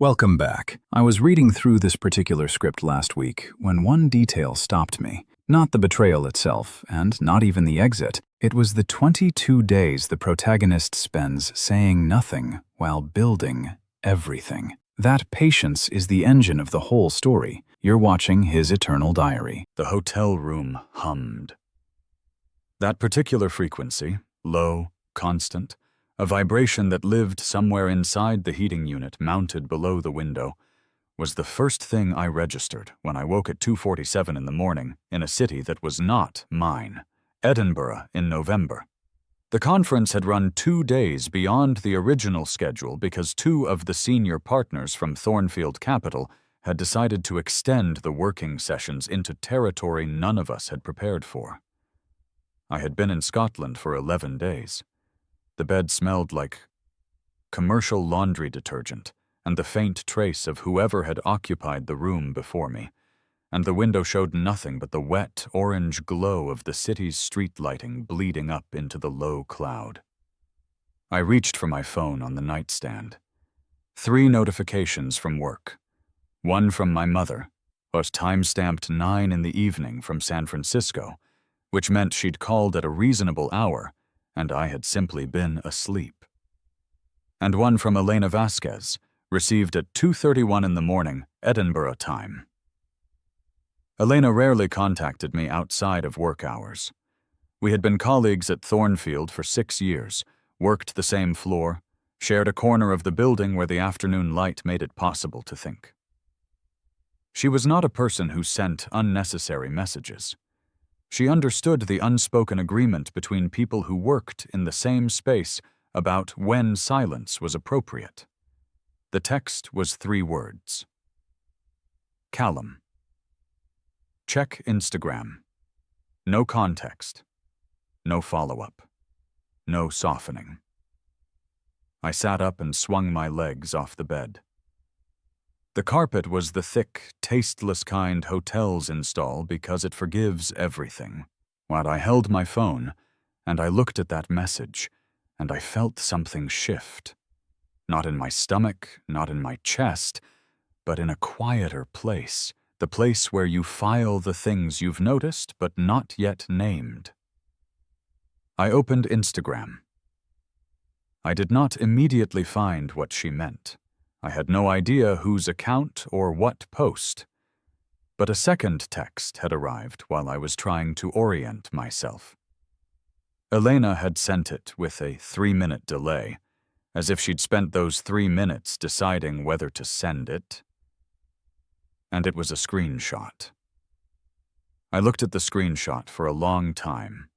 Welcome back. I was reading through this particular script last week when one detail stopped me. Not the betrayal itself, and not even the exit. It was the 22 days the protagonist spends saying nothing while building everything. That patience is the engine of the whole story. You're watching his eternal diary. The hotel room hummed. That particular frequency, low, constant, a vibration that lived somewhere inside the heating unit mounted below the window, was the first thing I registered when I woke at 2:47 in the morning in a city that was not mine, Edinburgh, in November. The conference had run 2 days beyond the original schedule because 2 of the senior partners from Thornfield Capital had decided to extend the working sessions into territory none of us had prepared for. I had been in Scotland for 11 days. The bed smelled like commercial laundry detergent and the faint trace of whoever had occupied the room before me, and the window showed nothing but the wet, orange glow of the city's street lighting bleeding up into the low cloud. I reached for my phone on the nightstand. 3 notifications from work. One from my mother, was time-stamped 9 in the evening from San Francisco, which meant she'd called at a reasonable hour, and I had simply been asleep. And one from Elena Vasquez, received at 2:31 in the morning, Edinburgh time. Elena rarely contacted me outside of work hours. We had been colleagues at Thornfield for 6 years, worked the same floor, shared a corner of the building where the afternoon light made it possible to think. She was not a person who sent unnecessary messages. She understood the unspoken agreement between people who worked in the same space about when silence was appropriate. The text was 3 words. Callum. Check Instagram. No context. No follow-up. No softening. I sat up and swung my legs off the bed. The carpet was the thick, tasteless kind hotels install because it forgives everything. While I held my phone, and I looked at that message, and I felt something shift. Not in my stomach, not in my chest, but in a quieter place, the place where you file the things you've noticed but not yet named. I opened Instagram. I did not immediately find what she meant. I had no idea whose account or what post. But a second text had arrived while I was trying to orient myself. Elena had sent it with a 3-minute delay, as if she'd spent those 3 minutes deciding whether to send it. And it was a screenshot. I looked at the screenshot for a long time,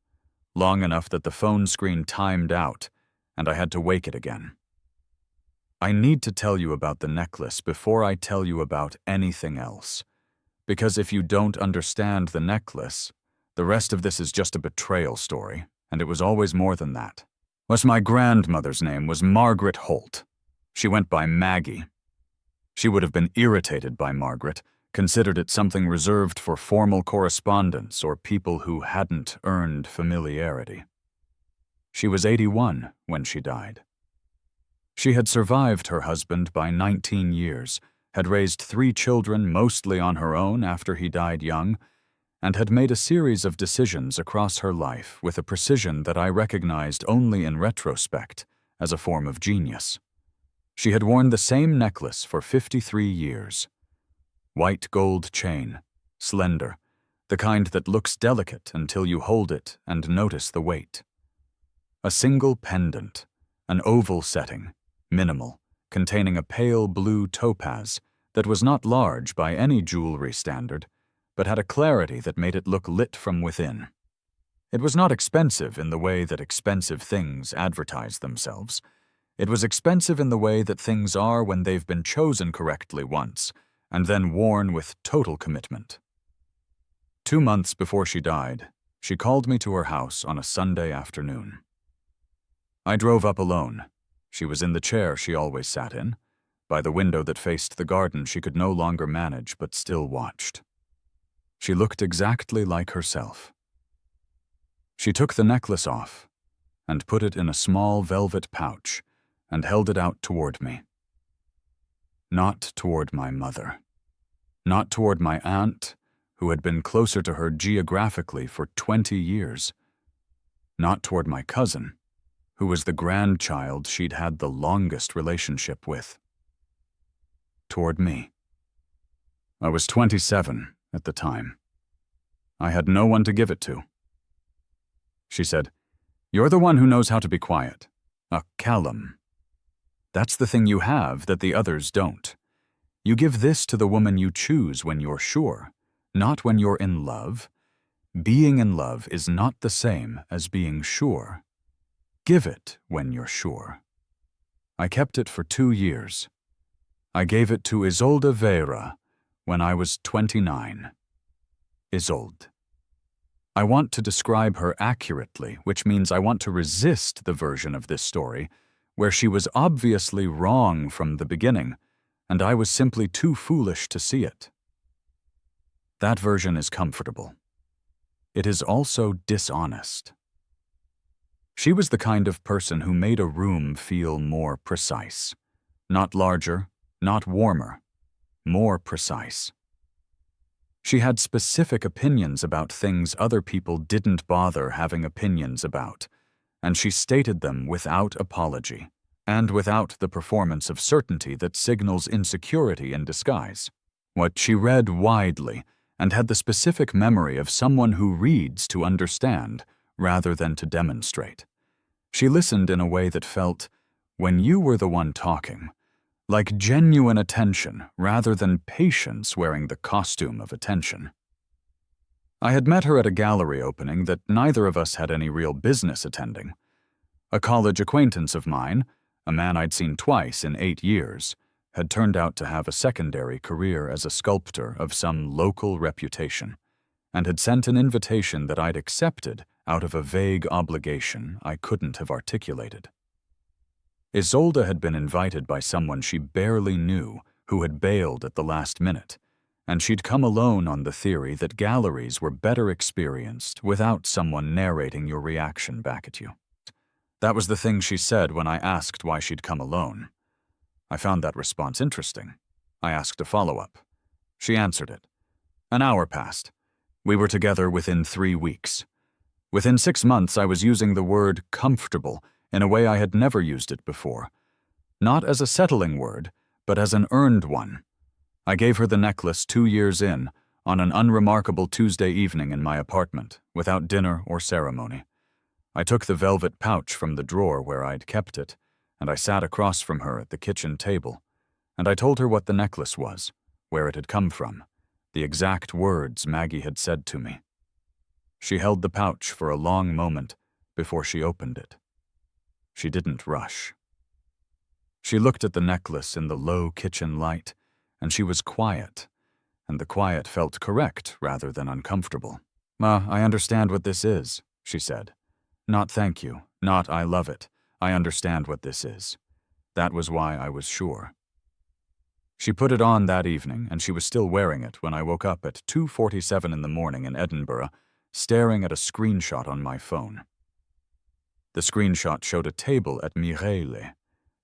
long enough that the phone screen timed out and I had to wake it again. I need to tell you about the necklace before I tell you about anything else, because if you don't understand the necklace, the rest of this is just a betrayal story, and it was always more than that. My grandmother's name was Margaret Holt. She went by Maggie. She would have been irritated by Margaret, considered it something reserved for formal correspondence or people who hadn't earned familiarity. She was 81 when she died. She had survived her husband by 19 years, had raised 3 children mostly on her own after he died young, and had made a series of decisions across her life with a precision that I recognized only in retrospect as a form of genius. She had worn the same necklace for 53 years. White gold chain, slender, the kind that looks delicate until you hold it and notice the weight. A single pendant, an oval setting, minimal, containing a pale blue topaz that was not large by any jewelry standard, but had a clarity that made it look lit from within. It was not expensive in the way that expensive things advertise themselves. It was expensive in the way that things are when they've been chosen correctly once, and then worn with total commitment. 2 months before she died, she called me to her house on a Sunday afternoon. I drove up alone. She was in the chair she always sat in, by the window that faced the garden she could no longer manage but still watched. She looked exactly like herself. She took the necklace off and put it in a small velvet pouch and held it out toward me. Not toward my mother. Not toward my aunt, who had been closer to her geographically for 20 years. Not toward my cousin, who was the grandchild she'd had the longest relationship with. Toward me. I was 27 at the time. I had no one to give it to. She said, "You're the one who knows how to be quiet. A Callum. That's the thing you have that the others don't. You give this to the woman you choose when you're sure, not when you're in love. Being in love is not the same as being sure. Give it when you're sure." I kept it for 2 years. I gave it to Isolde Vera when I was 29. Isolde. I want to describe her accurately, which means I want to resist the version of this story where she was obviously wrong from the beginning, and I was simply too foolish to see it. That version is comfortable. It is also dishonest. She was the kind of person who made a room feel more precise. Not larger, not warmer, more precise. She had specific opinions about things other people didn't bother having opinions about, and she stated them without apology, and without the performance of certainty that signals insecurity in disguise. What she read widely, and had the specific memory of someone who reads to understand rather than to demonstrate. She listened in a way that felt, when you were the one talking, like genuine attention rather than patience wearing the costume of attention. I had met her at a gallery opening that neither of us had any real business attending. A college acquaintance of mine, a man I'd seen twice in 8 years, had turned out to have a secondary career as a sculptor of some local reputation, and had sent an invitation that I'd accepted out of a vague obligation I couldn't have articulated. Isolde had been invited by someone she barely knew who had bailed at the last minute, and she'd come alone on the theory that galleries were better experienced without someone narrating your reaction back at you. That was the thing she said when I asked why she'd come alone. I found that response interesting. I asked a follow-up. She answered it. An hour passed. We were together within 3 weeks. Within 6 months, I was using the word comfortable in a way I had never used it before. Not as a settling word, but as an earned one. I gave her the necklace 2 years in, on an unremarkable Tuesday evening in my apartment, without dinner or ceremony. I took the velvet pouch from the drawer where I'd kept it, and I sat across from her at the kitchen table, and I told her what the necklace was, where it had come from, the exact words Maggie had said to me. She held the pouch for a long moment before she opened it. She didn't rush. She looked at the necklace in the low kitchen light, and she was quiet, and the quiet felt correct rather than uncomfortable. I understand what this is," she said. "Not thank you, not I love it. I understand what this is. That was why I was sure." She put it on that evening, and she was still wearing it when I woke up at 2:47 in the morning in Edinburgh, staring at a screenshot on my phone. The screenshot showed a table at Mireille,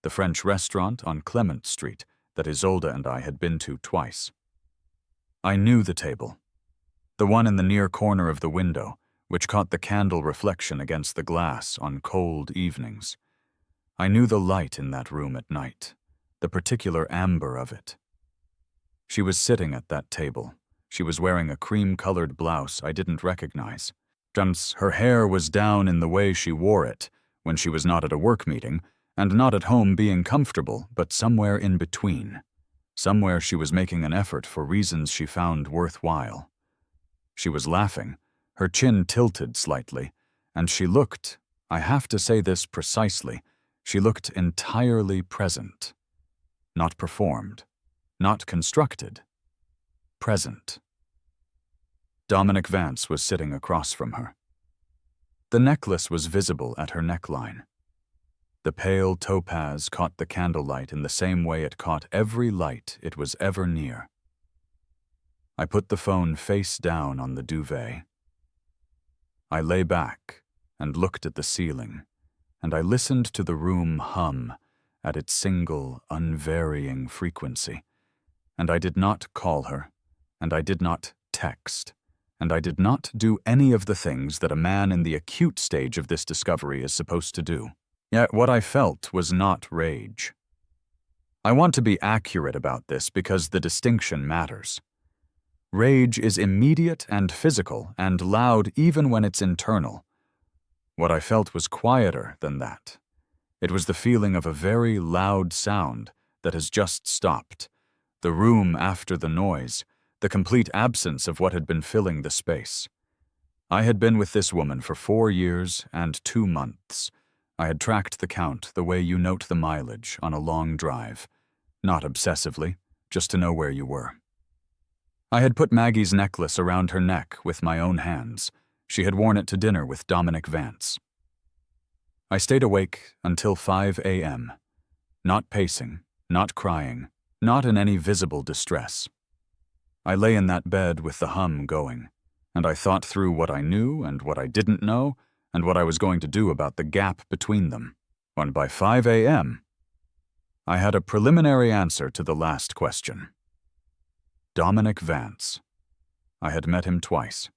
the French restaurant on Clement Street that Isolde and I had been to twice. I knew the table, the one in the near corner of the window, which caught the candle reflection against the glass on cold evenings. I knew the light in that room at night, the particular amber of it. She was sitting at that table. She was wearing a cream-colored blouse I didn't recognize. Her hair was down in the way she wore it, when she was not at a work meeting, and not at home being comfortable, but somewhere in between. Somewhere she was making an effort for reasons she found worthwhile. She was laughing, her chin tilted slightly, and she looked, I have to say this precisely, she looked entirely present. Not performed, not constructed. Present. Dominic Vance was sitting across from her. The necklace was visible at her neckline. The pale topaz caught the candlelight in the same way it caught every light it was ever near. I put the phone face down on the duvet. I lay back and looked at the ceiling, and I listened to the room hum at its single, unvarying frequency. And I did not call her, and I did not text, and I did not do any of the things that a man in the acute stage of this discovery is supposed to do. Yet what I felt was not rage. I want to be accurate about this because the distinction matters. Rage is immediate and physical and loud even when it's internal. What I felt was quieter than that. It was the feeling of a very loud sound that has just stopped, the room after the noise, the complete absence of what had been filling the space. I had been with this woman for 4 years and 2 months. I had tracked the count the way you note the mileage on a long drive, not obsessively, just to know where you were. I had put Maggie's necklace around her neck with my own hands. She had worn it to dinner with Dominic Vance. I stayed awake until 5 a.m., not pacing, not crying, not in any visible distress. I lay in that bed with the hum going, and I thought through what I knew and what I didn't know and what I was going to do about the gap between them. And by 5 a.m., I had a preliminary answer to the last question. Dominic Vance. I had met him twice.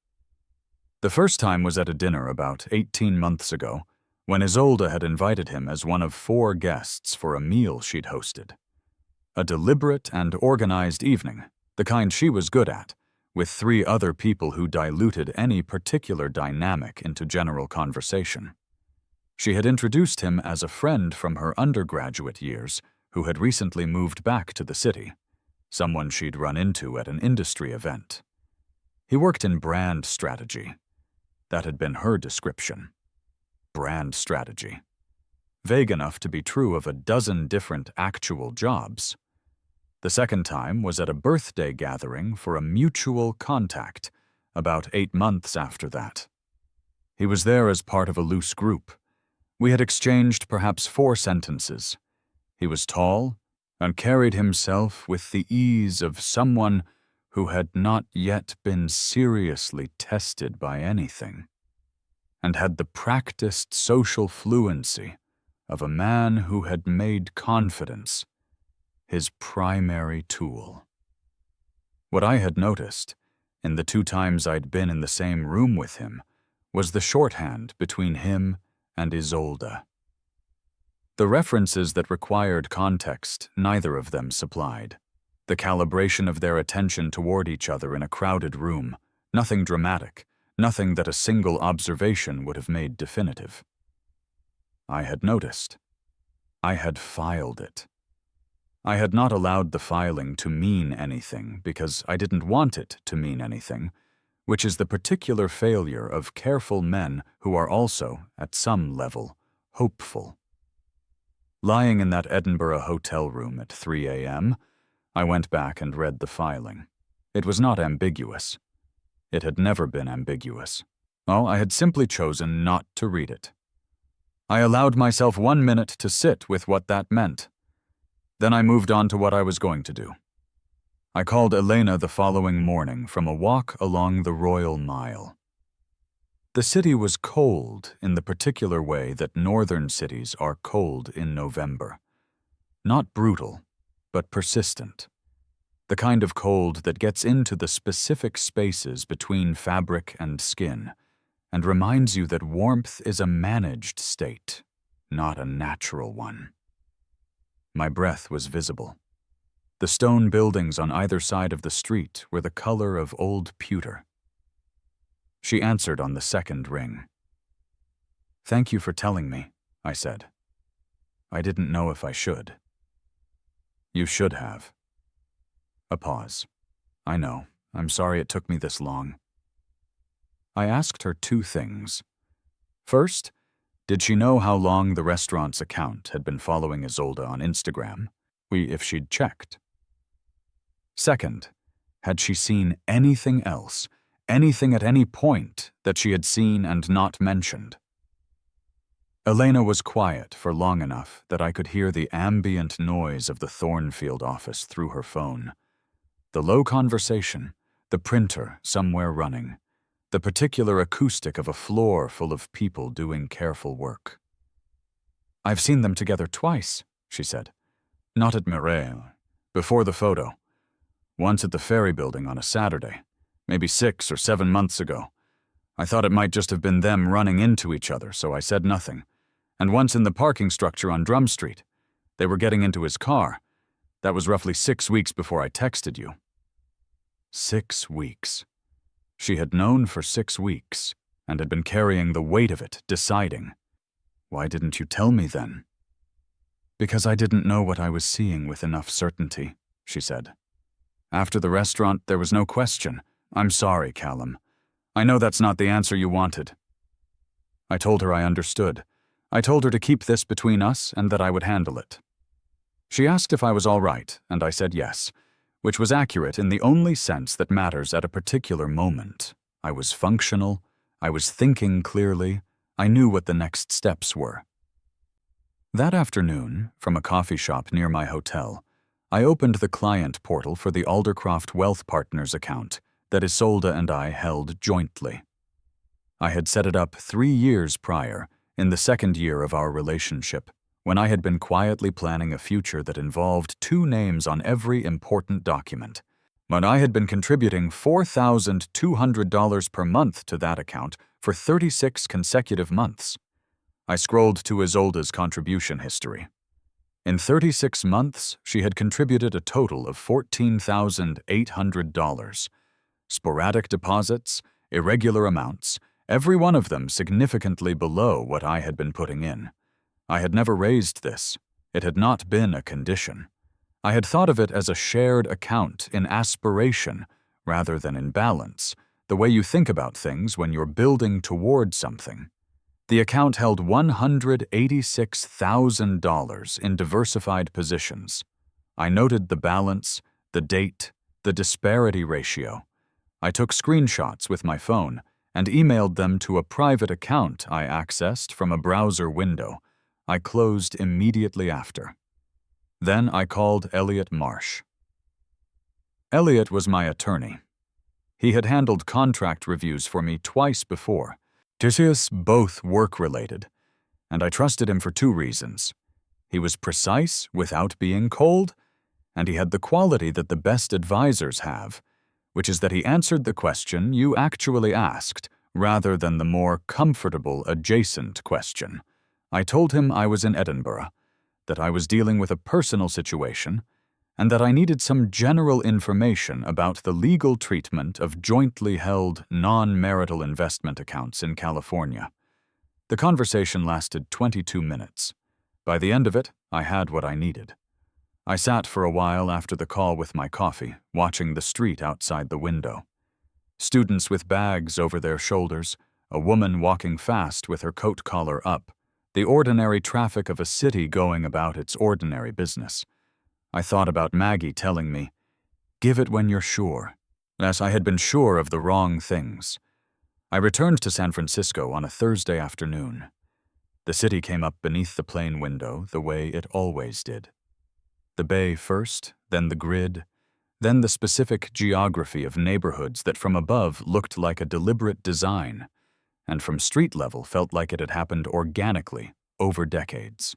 The first time was at a dinner about 18 months ago, when Isolde had invited him as one of 4 guests for a meal she'd hosted. A deliberate and organized evening, the kind she was good at, with 3 other people who diluted any particular dynamic into general conversation. She had introduced him as a friend from her undergraduate years who had recently moved back to the city, someone she'd run into at an industry event. He worked in brand strategy. That had been her description. Brand strategy. Vague enough to be true of a dozen different actual jobs. The second time was at a birthday gathering for a mutual contact, about 8 months after that. He was there as part of a loose group. We had exchanged perhaps 4 sentences. He was tall and carried himself with the ease of someone who had not yet been seriously tested by anything, and had the practiced social fluency of a man who had made confidence his primary tool. What I had noticed, in the 2 times I'd been in the same room with him, was the shorthand between him and Isolde. The references that required context neither of them supplied. The calibration of their attention toward each other in a crowded room, nothing dramatic, nothing that a single observation would have made definitive. I had noticed. I had filed it. I had not allowed the filing to mean anything because I didn't want it to mean anything, which is the particular failure of careful men who are also, at some level, hopeful. Lying in that Edinburgh hotel room at 3 a.m., I went back and read the filing. It was not ambiguous. It had never been ambiguous. Oh, I had simply chosen not to read it. I allowed myself 1 minute to sit with what that meant. Then I moved on to what I was going to do. I called Elena the following morning from a walk along the Royal Mile. The city was cold in the particular way that northern cities are cold in November. Not brutal, but persistent. The kind of cold that gets into the specific spaces between fabric and skin and reminds you that warmth is a managed state, not a natural one. My breath was visible. The stone buildings on either side of the street were the color of old pewter. She answered on the second ring. "Thank you for telling me," I said. "I didn't know if I should." "You should have." A pause. "I know. I'm sorry it took me this long." I asked her 2 things. First, did she know how long the restaurant's account had been following Isolde on Instagram, if she'd checked? Second, had she seen anything else, anything at any point that she had seen and not mentioned? Elena was quiet for long enough that I could hear the ambient noise of the Thornfield office through her phone. The low conversation, the printer somewhere running, the particular acoustic of a floor full of people doing careful work. "I've seen them together twice," she said. Not at Mireille. Before the photo. Once at the ferry building on a Saturday. Maybe 6 or 7 months ago. I thought it might just have been them running into each other, so I said nothing. And once in the parking structure on Drum Street. They were getting into his car. That was roughly 6 weeks before I texted you. 6 weeks. She had known for 6 weeks, and had been carrying the weight of it, deciding. Why didn't you tell me then? Because I didn't know what I was seeing with enough certainty, she said. After the restaurant, there was no question. I'm sorry, Callum. I know that's not the answer you wanted. I told her I understood. I told her to keep this between us and that I would handle it. She asked if I was all right, and I said yes, which was accurate in the only sense that matters at a particular moment. I was functional, I was thinking clearly, I knew what the next steps were. That afternoon, from a coffee shop near my hotel, I opened the client portal for the Aldercroft Wealth Partners account that Isolde and I held jointly. I had set it up 3 years prior, in the 2nd year of our relationship, when I had been quietly planning a future that involved 2 names on every important document. But I had been contributing $4,200 per month to that account for 36 consecutive months. I scrolled to Isolde's contribution history. In 36 months, she had contributed a total of $14,800. Sporadic deposits, irregular amounts, every one of them significantly below what I had been putting in. I had never raised this. It had not been a condition. I had thought of it as a shared account in aspiration rather than in balance, the way you think about things when you're building toward something. The account held $186,000 in diversified positions. I noted the balance, the date, the disparity ratio. I took screenshots with my phone and emailed them to a private account I accessed from a browser window. I closed immediately after. Then I called Elliot Marsh. Elliot was my attorney. He had handled contract reviews for me twice before. Both work-related, and I trusted him for 2 reasons. He was precise without being cold, and he had the quality that the best advisors have, which is that he answered the question you actually asked, rather than the more comfortable adjacent question. I told him I was in Edinburgh, that I was dealing with a personal situation, and that I needed some general information about the legal treatment of jointly held non-marital investment accounts in California. The conversation lasted 22 minutes. By the end of it, I had what I needed. I sat for a while after the call with my coffee, watching the street outside the window. Students with bags over their shoulders, a woman walking fast with her coat collar up, the ordinary traffic of a city going about its ordinary business. I thought about Maggie telling me, "Give it when you're sure," as I had been sure of the wrong things. I returned to San Francisco on a Thursday afternoon. The city came up beneath the plane window the way it always did. The bay first, then the grid, then the specific geography of neighborhoods that from above looked like a deliberate design, and from street level felt like it had happened organically over decades.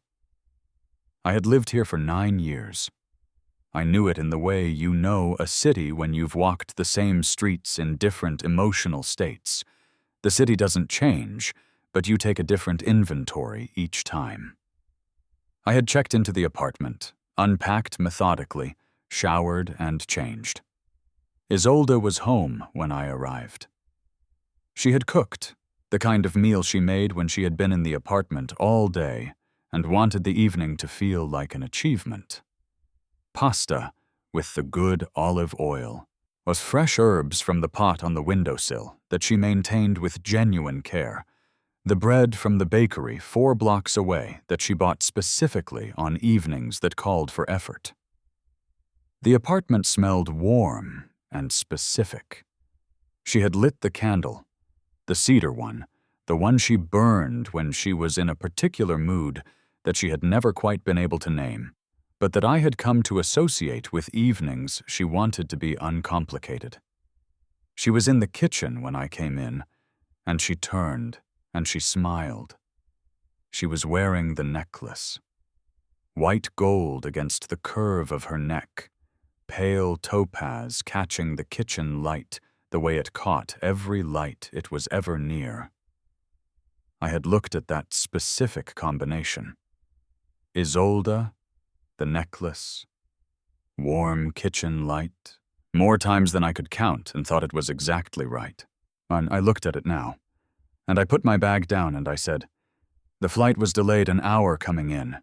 I had lived here for 9 years. I knew it in the way you know a city when you've walked the same streets in different emotional states. The city doesn't change, but you take a different inventory each time. I had checked into the apartment, unpacked methodically, showered and changed. Isolde was home when I arrived. She had cooked, the kind of meal she made when she had been in the apartment all day and wanted the evening to feel like an achievement. Pasta, with the good olive oil, was fresh herbs from the pot on the windowsill that she maintained with genuine care, the bread from the bakery 4 blocks away that she bought specifically on evenings that called for effort. The apartment smelled warm and specific. She had lit the candle, the cedar one, the one she burned when she was in a particular mood that she had never quite been able to name, but that I had come to associate with evenings she wanted to be uncomplicated. She was in the kitchen when I came in, and she turned and she smiled. She was wearing the necklace. white gold against the curve of her neck, pale topaz catching the kitchen light the way it caught every light it was ever near. I had looked at that specific combination. Isolde, the necklace, warm kitchen light, more times than I could count, and thought it was exactly right. And I looked at it now, and I put my bag down and I said, "The flight was delayed an hour coming in.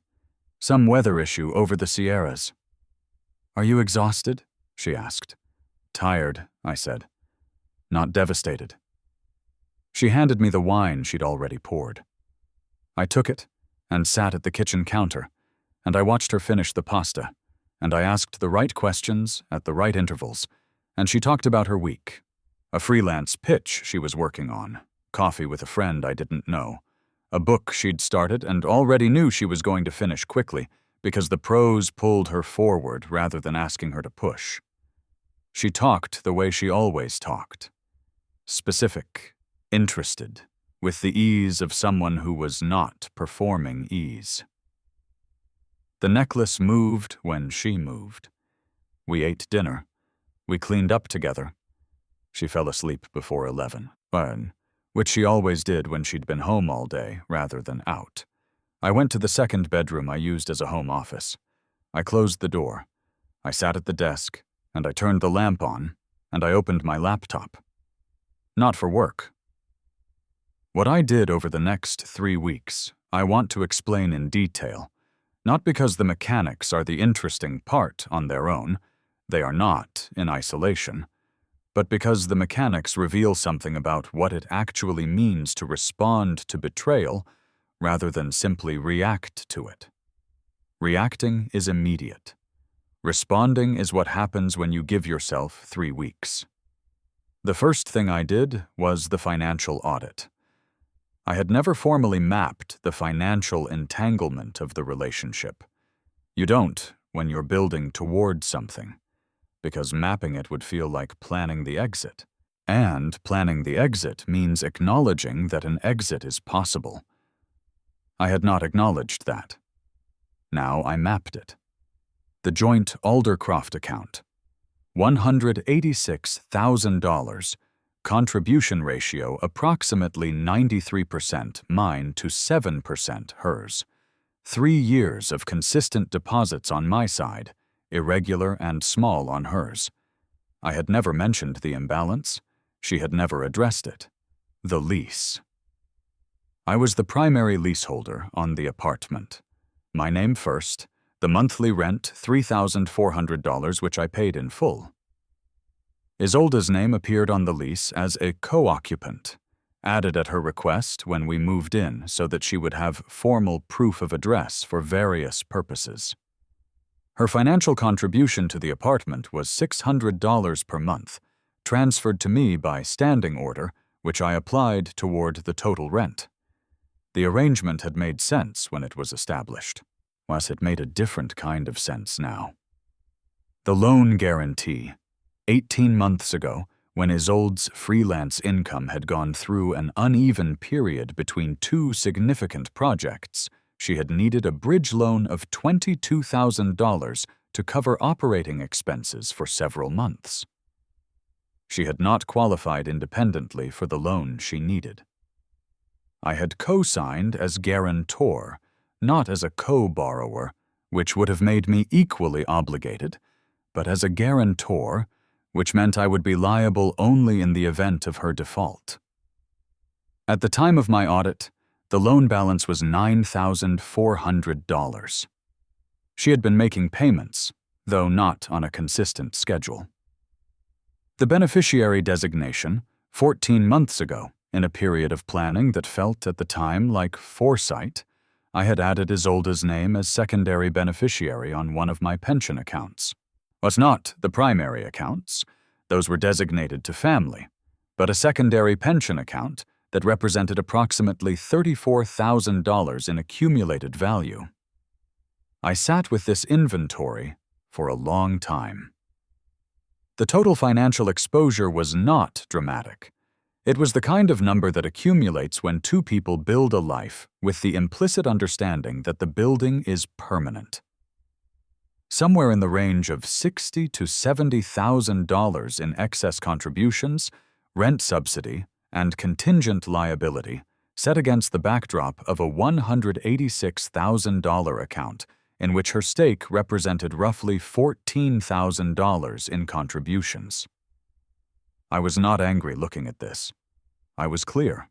Some weather issue over the Sierras." "Are you exhausted?" she asked. "Tired," I said. "Not devastated." She handed me the wine she'd already poured. I took it and sat at the kitchen counter, and I watched her finish the pasta, and I asked the right questions at the right intervals, and she talked about her week, a freelance pitch she was working on, coffee with a friend I didn't know, a book she'd started and already knew she was going to finish quickly because the prose pulled her forward rather than asking her to push. She talked the way she always talked. Specific, interested, with the ease of someone who was not performing ease. The necklace moved when she moved. We ate dinner. We cleaned up together. She fell asleep before 11, which she always did when she'd been home all day rather than out. I went to the second bedroom I used as a home office. I closed the door. I sat at the desk, and I turned the lamp on, and I opened my laptop. Not for work. What I did over the next 3 weeks, I want to explain in detail, not because the mechanics are the interesting part on their own, they are not in isolation, but because the mechanics reveal something about what it actually means to respond to betrayal rather than simply react to it. Reacting is immediate. Responding is what happens when you give yourself 3 weeks. The first thing I did was the financial audit. I had never formally mapped the financial entanglement of the relationship. You don't when you're building towards something, because mapping it would feel like planning the exit. And planning the exit means acknowledging that an exit is possible. I had not acknowledged that. Now I mapped it. The joint Aldercroft account. $186,000. Contribution ratio approximately 93% mine to 7% hers. 3 years of consistent deposits on my side, irregular and small on hers. I had never mentioned the imbalance. She had never addressed it. The lease. I was the primary leaseholder on the apartment. My name first, the monthly rent $3,400, which I paid in full. Isolde's name appeared on the lease as a co-occupant, added at her request when we moved in so that she would have formal proof of address for various purposes. Her financial contribution to the apartment was $600 per month, transferred to me by standing order, which I applied toward the total rent. The arrangement had made sense when it was established. Plus, it made a different kind of sense now. The loan guarantee. 18 months ago, when Isolde's freelance income had gone through an uneven period between 2 significant projects, she had needed a bridge loan of $22,000 to cover operating expenses for several months. She had not qualified independently for the loan she needed. I had co-signed as guarantor, not as a co-borrower, which would have made me equally obligated, but as a guarantor, which meant I would be liable only in the event of her default. At the time of my audit, the loan balance was $9,400. She had been making payments, though not on a consistent schedule. The beneficiary designation, 14 months ago, in a period of planning that felt at the time like foresight, I had added Isolde's name as secondary beneficiary on one of my pension accounts. Was not the primary accounts, those were designated to family, but a secondary pension account that represented approximately $34,000 in accumulated value. I sat with this inventory for a long time. The total financial exposure was not dramatic. It was the kind of number that accumulates when 2 people build a life with the implicit understanding that the building is permanent. somewhere in the range of $60,000 to $70,000 in excess contributions, rent subsidy, and contingent liability, set against the backdrop of a $186,000 account in which her stake represented roughly $14,000 in contributions. I was not angry looking at this. I was clear.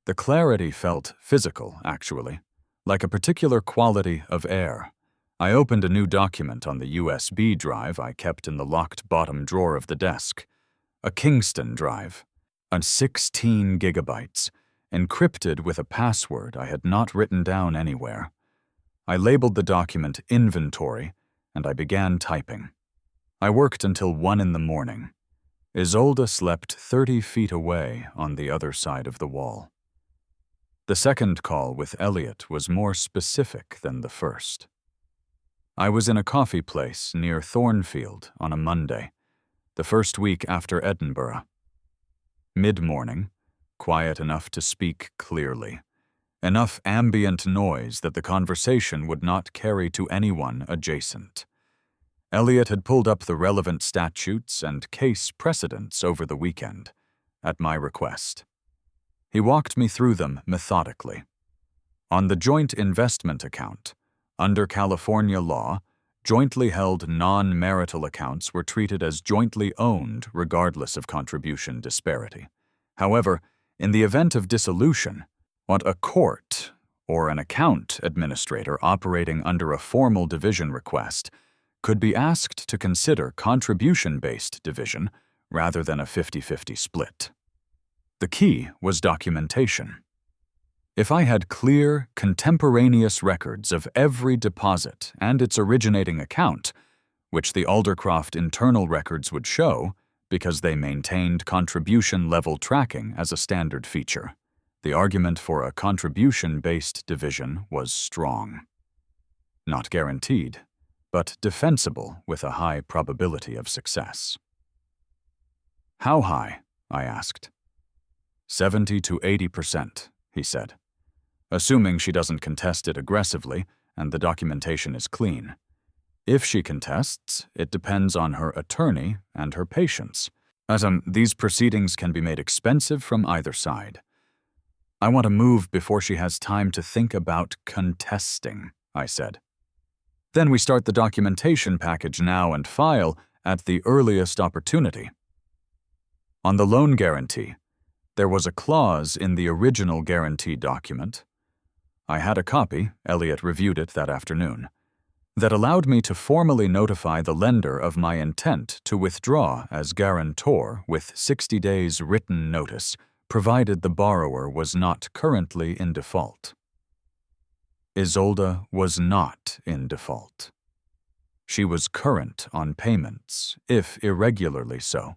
The clarity felt physical, actually, like a particular quality of air. I opened a new document on the USB drive I kept in the locked bottom drawer of the desk. A Kingston drive, on 16 gigabytes, encrypted with a password I had not written down anywhere. I labeled the document Inventory, and I began typing. I worked until 1 in the morning. Isolde slept 30 feet away on the other side of the wall. The second call with Elliot was more specific than the first. I was in a coffee place near Thornfield on a Monday, the first week after Edinburgh. Mid-morning, quiet enough to speak clearly, enough ambient noise that the conversation would not carry to anyone adjacent. Elliot had pulled up the relevant statutes and case precedents over the weekend, at my request. He walked me through them methodically. On the joint investment account, under California law, jointly held non-marital accounts were treated as jointly owned regardless of contribution disparity. However, in the event of dissolution, what a court or an account administrator operating under a formal division request could be asked to consider contribution-based division rather than a 50-50 split. The key was documentation. If I had clear, contemporaneous records of every deposit and its originating account, which the Aldercroft internal records would show because they maintained contribution-level tracking as a standard feature, the argument for a contribution-based division was strong. Not guaranteed, but defensible with a high probability of success. How high? I asked. 70 to 80%, he said, assuming she doesn't contest it aggressively and the documentation is clean. If she contests, it depends on her attorney and her patience, as these proceedings can be made expensive from either side. I want to move before she has time to think about contesting, I said. Then we start the documentation package now and file at the earliest opportunity. On the loan guarantee, there was a clause in the original guarantee document. I had a copy, Elliot reviewed it that afternoon, that allowed me to formally notify the lender of my intent to withdraw as guarantor with 60 days written notice, provided the borrower was not currently in default. Isolde was not in default. She was current on payments, if irregularly so.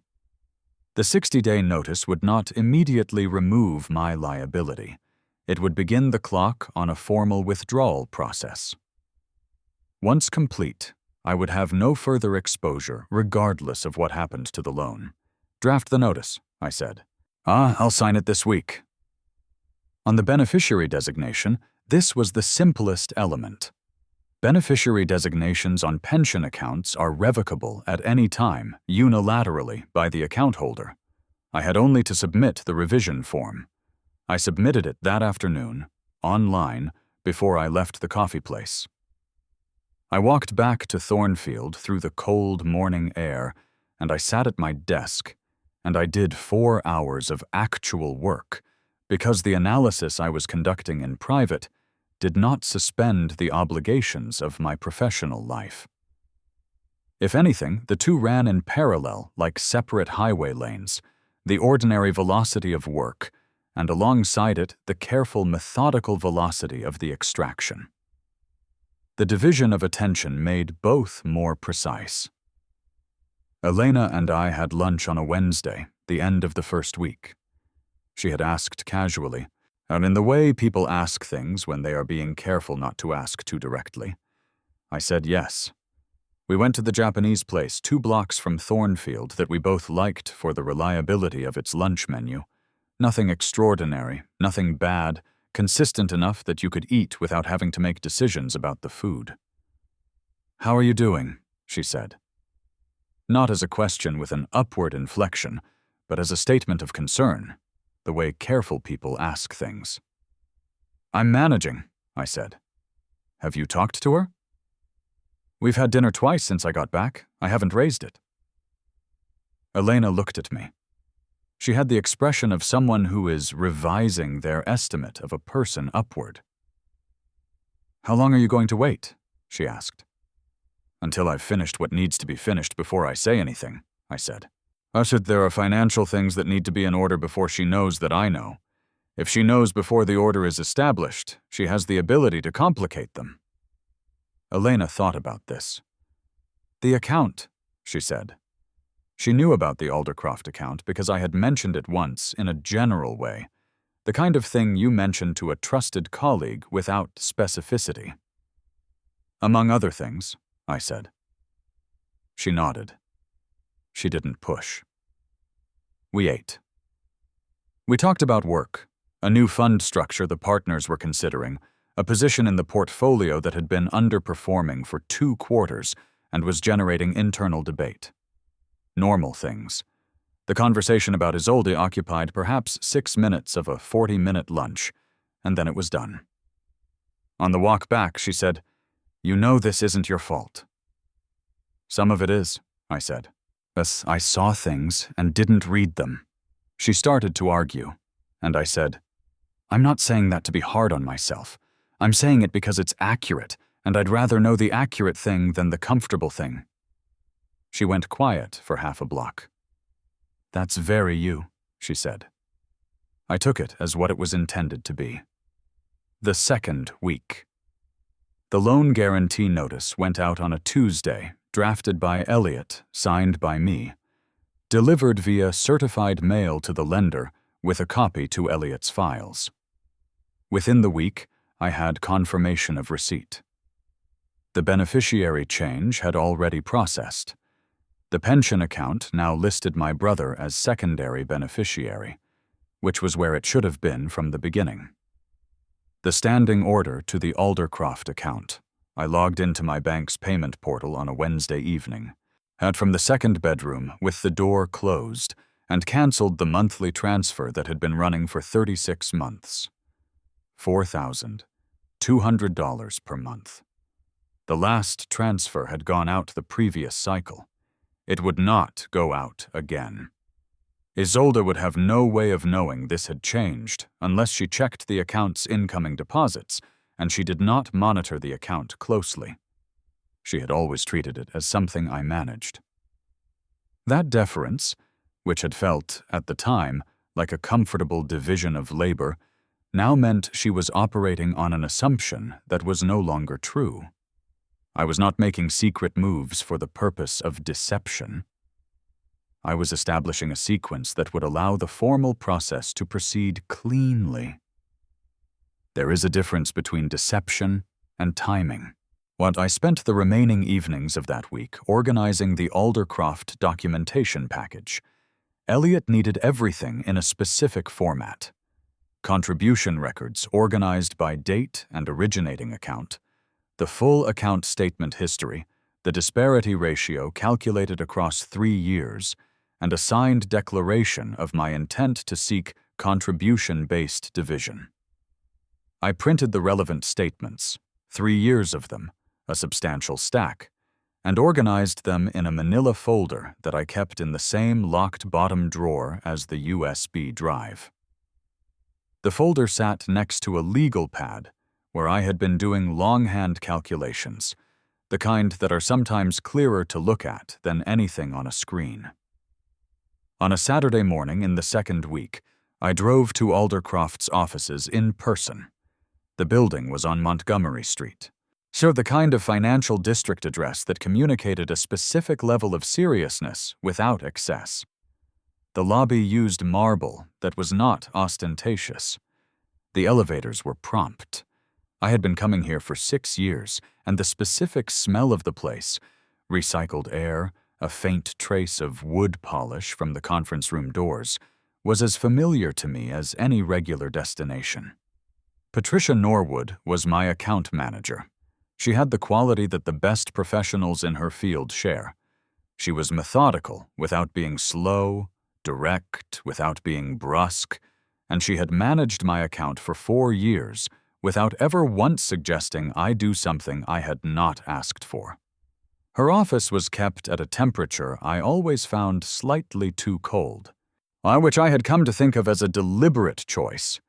The 60-day notice would not immediately remove my liability. It would begin the clock on a formal withdrawal process. Once complete, I would have no further exposure regardless of what happened to the loan. Draft the notice, I said. I'll sign it this week. On the beneficiary designation, this was the simplest element. Beneficiary designations on pension accounts are revocable at any time, unilaterally, by the account holder. I had only to submit the revision form. I submitted it that afternoon, online, before I left the coffee place. I walked back to Thornfield through the cold morning air, and I sat at my desk, and I did 4 hours of actual work, because the analysis I was conducting in private did not suspend the obligations of my professional life. If anything, the two ran in parallel like separate highway lanes, the ordinary velocity of work, and alongside it the careful, methodical velocity of the extraction. The division of attention made both more precise. Elena and I had lunch on a Wednesday, the end of the first week. She had asked casually, and in the way people ask things when they are being careful not to ask too directly. I said yes. We went to the Japanese place 2 blocks from Thornfield that we both liked for the reliability of its lunch menu. Nothing extraordinary, nothing bad, consistent enough that you could eat without having to make decisions about the food. "How are you doing?" she said. Not as a question with an upward inflection, but as a statement of concern, the way careful people ask things. "I'm managing," I said. "Have you talked to her?" "We've had dinner twice since I got back. I haven't raised it." Elena looked at me. She had the expression of someone who is revising their estimate of a person upward. "How long are you going to wait?" she asked. "Until I've finished what needs to be finished before I say anything," I said. There are financial things that need to be in order before she knows that I know. If she knows before the order is established, she has the ability to complicate them." Elena thought about this. "The account," she said. She knew about the Aldercroft account because I had mentioned it once in a general way, the kind of thing you mention to a trusted colleague without specificity. "Among other things," I said. She nodded. She didn't push. We ate. We talked about work, a new fund structure the partners were considering, a position in the portfolio that had been underperforming for 2 quarters and was generating internal debate. Normal things. The conversation about Isolde occupied perhaps 6 minutes of a 40-minute lunch, and then it was done. On the walk back, she said, "You know this isn't your fault." "Some of it is," I said. "But I saw things and didn't read them." She started to argue, and I said, "I'm not saying that to be hard on myself. I'm saying it because it's accurate, and I'd rather know the accurate thing than the comfortable thing." She went quiet for half a block. "That's very you," she said. I took it as what it was intended to be. The second week. The loan guarantee notice went out on a Tuesday, drafted by Elliot, signed by me, delivered via certified mail to the lender with a copy to Elliot's files. Within the week, I had confirmation of receipt. The beneficiary change had already processed. The pension account now listed my brother as secondary beneficiary, which was where it should have been from the beginning. The standing order to the Aldercroft account. I logged into my bank's payment portal on a Wednesday evening, had from the second bedroom with the door closed, and canceled the monthly transfer that had been running for 36 months. $4,200 per month. The last transfer had gone out the previous cycle. It would not go out again. Isolde would have no way of knowing this had changed unless she checked the account's incoming deposits, and she did not monitor the account closely. She had always treated it as something I managed. That deference, which had felt, at the time, like a comfortable division of labor, now meant she was operating on an assumption that was no longer true. I was not making secret moves for the purpose of deception. I was establishing a sequence that would allow the formal process to proceed cleanly. There is a difference between deception and timing. What I spent the remaining evenings of that week organizing the Aldercroft documentation package. Elliot needed everything in a specific format. Contribution records organized by date and originating account, the full account statement history, the disparity ratio calculated across 3 years, and a signed declaration of my intent to seek contribution-based division. I printed the relevant statements, 3 years of them, a substantial stack, and organized them in a manila folder that I kept in the same locked bottom drawer as the USB drive. The folder sat next to a legal pad where I had been doing longhand calculations, the kind that are sometimes clearer to look at than anything on a screen. On a Saturday morning in the second week, I drove to Aldercroft's offices in person. The building was on Montgomery Street. So the kind of financial district address that communicated a specific level of seriousness without excess. The lobby used marble that was not ostentatious. The elevators were prompt. I had been coming here for 6 years, and the specific smell of the place, recycled air, a faint trace of wood polish from the conference room doors, was as familiar to me as any regular destination. Patricia Norwood was my account manager. She had the quality that the best professionals in her field share. She was methodical without being slow, direct without being brusque, and she had managed my account for 4 years without ever once suggesting I do something I had not asked for. Her office was kept at a temperature I always found slightly too cold, which I had come to think of as a deliberate choice.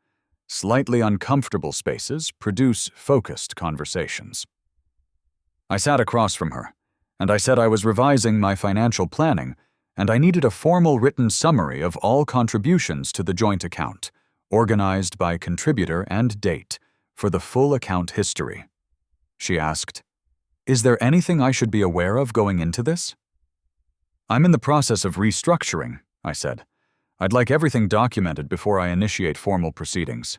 Slightly uncomfortable spaces produce focused conversations. I sat across from her, and I said I was revising my financial planning, and I needed a formal written summary of all contributions to the joint account, organized by contributor and date, for the full account history. She asked, "Is there anything I should be aware of going into this?" "I'm in the process of restructuring," I said. "I'd like everything documented before I initiate formal proceedings."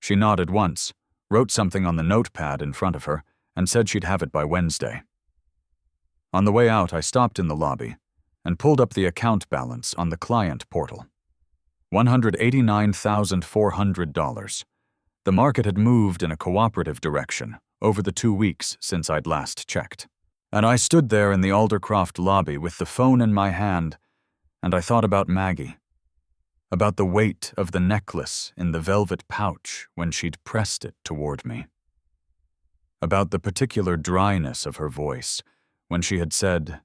She nodded once, wrote something on the notepad in front of her, and said she'd have it by Wednesday. On the way out, I stopped in the lobby and pulled up the account balance on the client portal. $189,400. The market had moved in a cooperative direction over the 2 weeks since I'd last checked. And I stood there in the Aldercroft lobby with the phone in my hand, and I thought about Maggie, about the weight of the necklace in the velvet pouch when she'd pressed it toward me, about the particular dryness of her voice when she had said,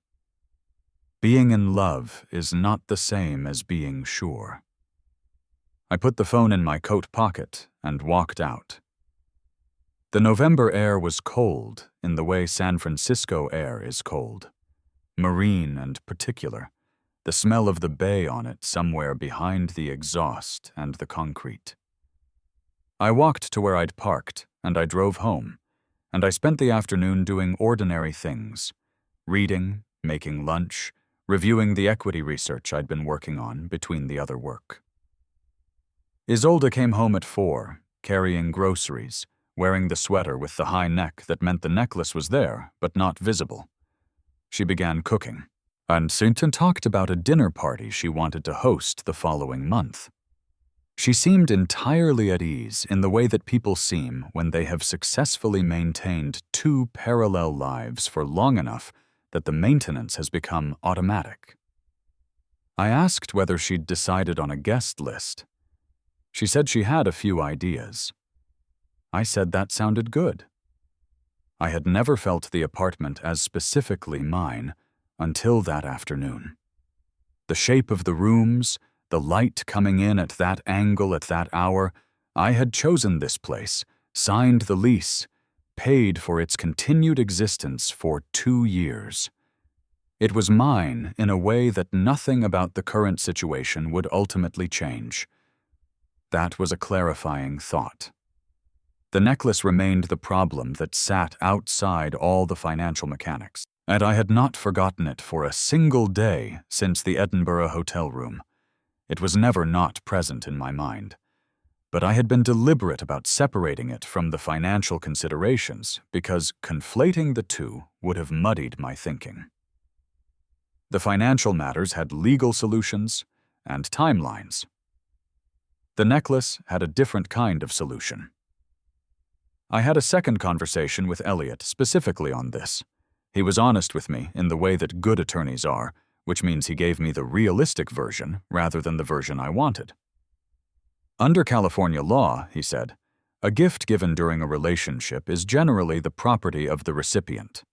"Being in love is not the same as being sure." I put the phone in my coat pocket and walked out. The November air was cold in the way San Francisco air is cold, marine and particular, the smell of the bay on it somewhere behind the exhaust and the concrete. I walked to where I'd parked, and I drove home, and I spent the afternoon doing ordinary things, reading, making lunch, reviewing the equity research I'd been working on between the other work. Isolde came home at 4, carrying groceries, wearing the sweater with the high neck that meant the necklace was there, but not visible. She began cooking, and Sinton talked about a dinner party she wanted to host the following month. She seemed entirely at ease in the way that people seem when they have successfully maintained 2 parallel lives for long enough that the maintenance has become automatic. I asked whether she'd decided on a guest list. She said she had a few ideas. I said that sounded good. I had never felt the apartment as specifically mine until that afternoon. The shape of the rooms, the light coming in at that angle at that hour, I had chosen this place, signed the lease, paid for its continued existence for 2 years. It was mine in a way that nothing about the current situation would ultimately change. That was a clarifying thought. The necklace remained the problem that sat outside all the financial mechanics, and I had not forgotten it for a single day since the Edinburgh hotel room. It was never not present in my mind. But I had been deliberate about separating it from the financial considerations because conflating the two would have muddied my thinking. The financial matters had legal solutions and timelines. The necklace had a different kind of solution. I had a second conversation with Elliot specifically on this. He was honest with me in the way that good attorneys are, which means he gave me the realistic version rather than the version I wanted. Under California law, he said, a gift given during a relationship is generally the property of the recipient.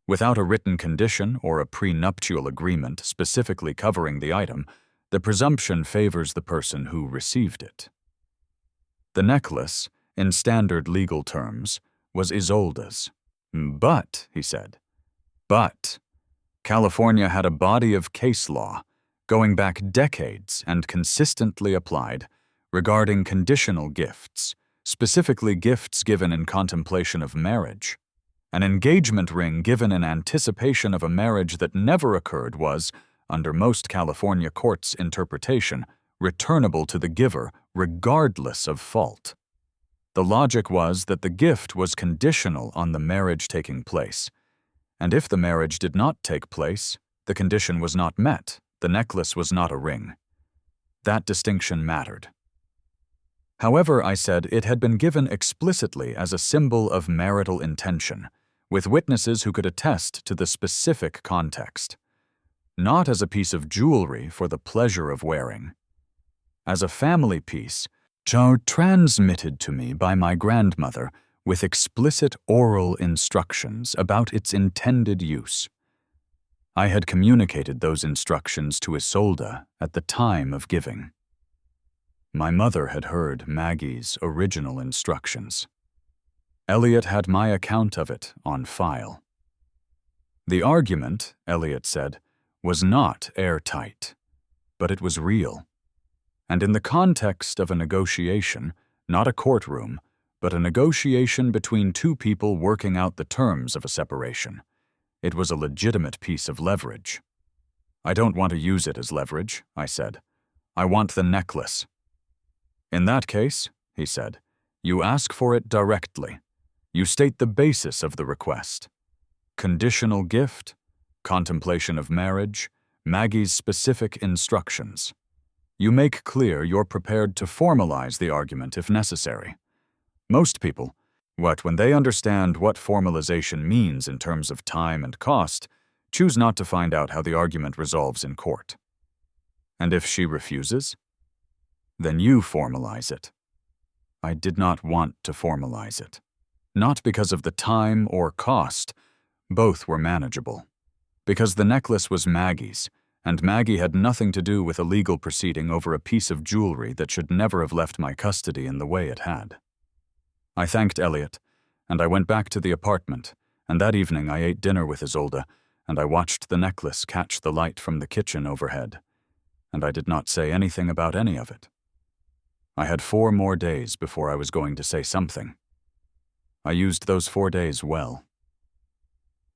Without a written condition or a prenuptial agreement specifically covering the item, the presumption favors the person who received it. The necklace, in standard legal terms, was Isolde's. But, he said, California had a body of case law, going back decades and consistently applied, regarding conditional gifts, specifically gifts given in contemplation of marriage. An engagement ring given in anticipation of a marriage that never occurred was, under most California courts' interpretation, returnable to the giver regardless of fault. The logic was that the gift was conditional on the marriage taking place, and if the marriage did not take place, the condition was not met, the necklace was not a ring. That distinction mattered. However, I said it had been given explicitly as a symbol of marital intention, with witnesses who could attest to the specific context. Not as a piece of jewelry for the pleasure of wearing. As a family piece, transmitted to me by my grandmother with explicit oral instructions about its intended use. I had communicated those instructions to Isolde at the time of giving. My mother had heard Maggie's original instructions. Elliot had my account of it on file. The argument, Elliot said, was not airtight, but it was real. And in the context of a negotiation, not a courtroom, but a negotiation between two people working out the terms of a separation, it was a legitimate piece of leverage. I don't want to use it as leverage, I said. I want the necklace. In that case, he said, you ask for it directly. You state the basis of the request. Conditional gift, contemplation of marriage, Maggie's specific instructions. You make clear you're prepared to formalize the argument if necessary. Most people, when they understand what formalization means in terms of time and cost, choose not to find out how the argument resolves in court. And if she refuses, then you formalize it. I did not want to formalize it. Not because of the time or cost, both were manageable. Because the necklace was Maggie's, and Maggie had nothing to do with a legal proceeding over a piece of jewelry that should never have left my custody in the way it had. I thanked Elliot, and I went back to the apartment, and that evening I ate dinner with Isolde, and I watched the necklace catch the light from the kitchen overhead, and I did not say anything about any of it. I had 4 more days before I was going to say something. I used those 4 days well.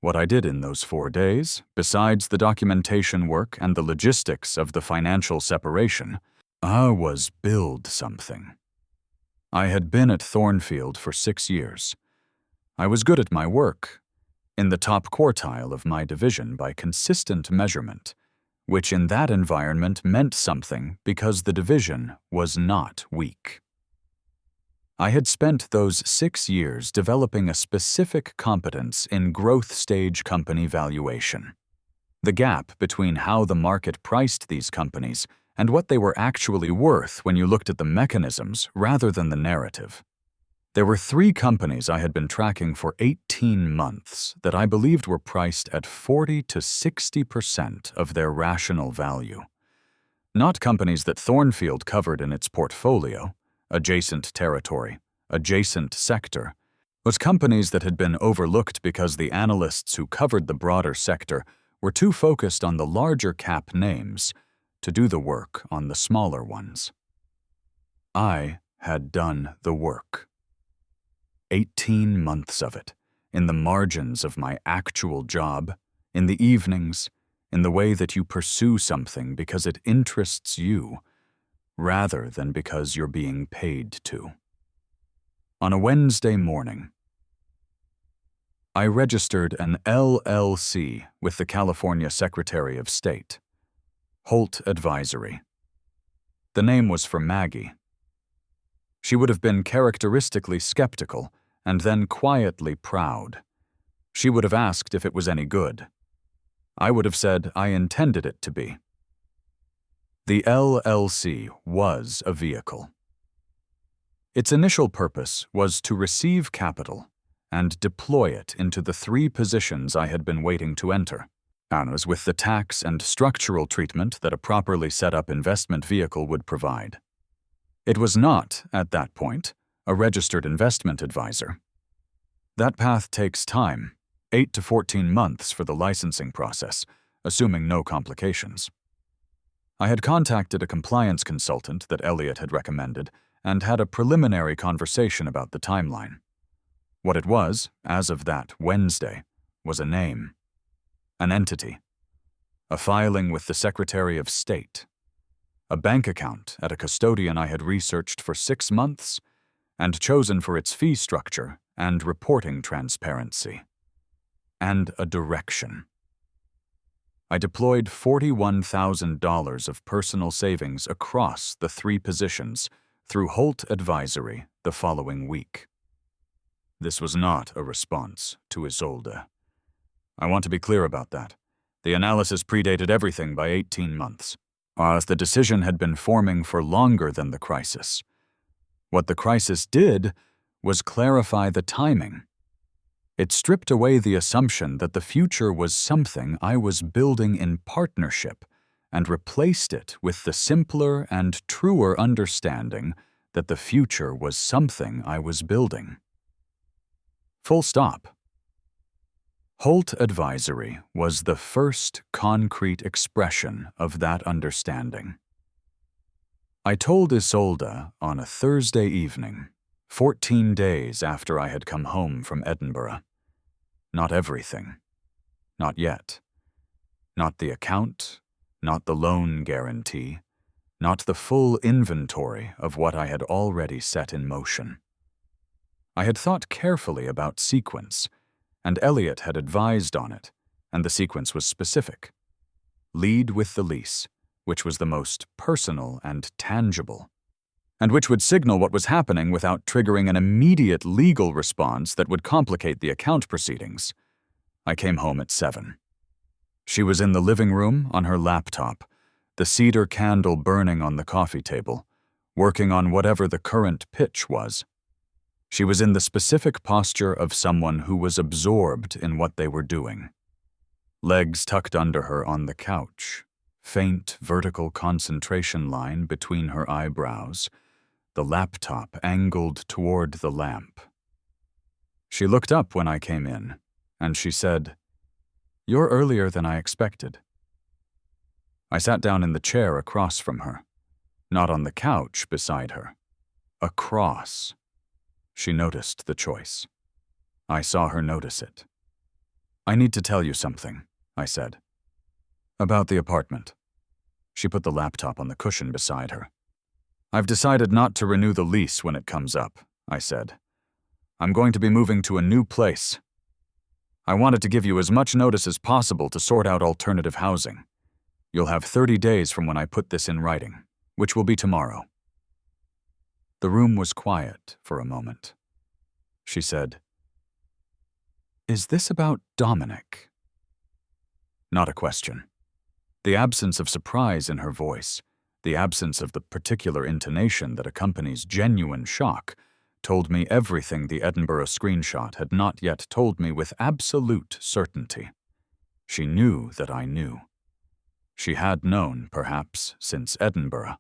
What I did in those 4 days, besides the documentation work and the logistics of the financial separation, was build something. I had been at Thornfield for 6 years. I was good at my work, in the top quartile of my division by consistent measurement, which in that environment meant something because the division was not weak. I had spent those 6 years developing a specific competence in growth stage company valuation. The gap between how the market priced these companies and what they were actually worth when you looked at the mechanisms rather than the narrative. There were 3 companies I had been tracking for 18 months that I believed were priced at 40 to 60% of their rational value. Not companies that Thornfield covered in its portfolio, adjacent territory, adjacent sector, but companies that had been overlooked because the analysts who covered the broader sector were too focused on the larger cap names to do the work on the smaller ones. I had done the work. 18 months of it, in the margins of my actual job, in the evenings, in the way that you pursue something because it interests you, rather than because you're being paid to. On a Wednesday morning, I registered an LLC with the California Secretary of State, Holt Advisory. The name was for Maggie. She would have been characteristically skeptical and then quietly proud. She would have asked if it was any good. I would have said I intended it to be. The LLC was a vehicle. Its initial purpose was to receive capital and deploy it into the 3 positions I had been waiting to enter, as with the tax and structural treatment that a properly set up investment vehicle would provide. It was not, at that point, a registered investment advisor. That path takes time, 8 to 14 months for the licensing process, assuming no complications. I had contacted a compliance consultant that Elliot had recommended and had a preliminary conversation about the timeline. What it was, as of that Wednesday, was a name, an entity, a filing with the Secretary of State, a bank account at a custodian I had researched for 6 months and chosen for its fee structure and reporting transparency, and a direction. I deployed $41,000 of personal savings across the 3 positions through Holt Advisory the following week. This was not a response to Isolde. I want to be clear about that. The analysis predated everything by 18 months, as the decision had been forming for longer than the crisis. What the crisis did was clarify the timing. It stripped away the assumption that the future was something I was building in partnership and replaced it with the simpler and truer understanding that the future was something I was building. Full stop. Holt Advisory was the first concrete expression of that understanding. I told Isolde on a Thursday evening, 14 days after I had come home from Edinburgh. Not everything. Not yet. Not the account, not the loan guarantee, not the full inventory of what I had already set in motion. I had thought carefully about sequence, and Elliot had advised on it, and the sequence was specific. Lead with the lease, which was the most personal and tangible, and which would signal what was happening without triggering an immediate legal response that would complicate the account proceedings. I came home at 7. She was in the living room on her laptop, the cedar candle burning on the coffee table, working on whatever the current pitch was. She was in the specific posture of someone who was absorbed in what they were doing. Legs tucked under her on the couch, faint vertical concentration line between her eyebrows, the laptop angled toward the lamp. She looked up when I came in, and she said, "You're earlier than I expected." I sat down in the chair across from her, not on the couch beside her. Across. She noticed the choice. I saw her notice it. "I need to tell you something," I said. "About the apartment." She put the laptop on the cushion beside her. "I've decided not to renew the lease when it comes up," I said. "I'm going to be moving to a new place. I wanted to give you as much notice as possible to sort out alternative housing. You'll have 30 days from when I put this in writing, which will be tomorrow." The room was quiet for a moment. She said, "Is this about Dominic?" Not a question. The absence of surprise in her voice, the absence of the particular intonation that accompanies genuine shock, told me everything the Edinburgh screenshot had not yet told me with absolute certainty. She knew that I knew. She had known, perhaps, since Edinburgh.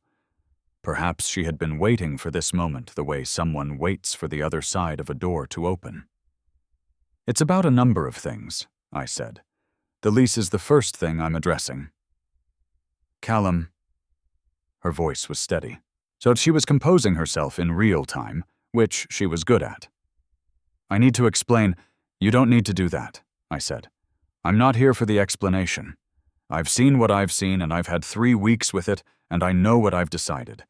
Perhaps she had been waiting for this moment the way someone waits for the other side of a door to open. "It's about a number of things," I said. "The lease is the first thing I'm addressing." "Callum." Her voice was steady, so she was composing herself in real time, which she was good at. "I need to explain." "You don't need to do that," I said. "I'm not here for the explanation. I've seen what I've seen, and I've had 3 weeks with it, and I know what I've decided.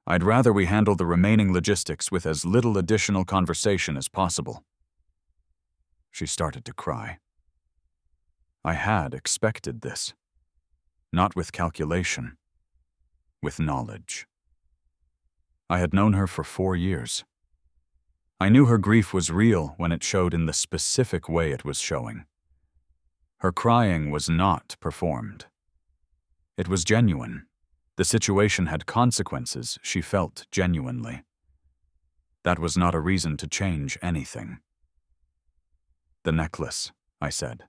I'd rather we handle the remaining logistics with as little additional conversation as possible." She started to cry. I had expected this. Not with calculation, with knowledge. I had known her for 4 years. I knew her grief was real when it showed in the specific way it was showing. Her crying was not performed. It was genuine. The situation had consequences she felt genuinely. That was not a reason to change anything. "The necklace," I said.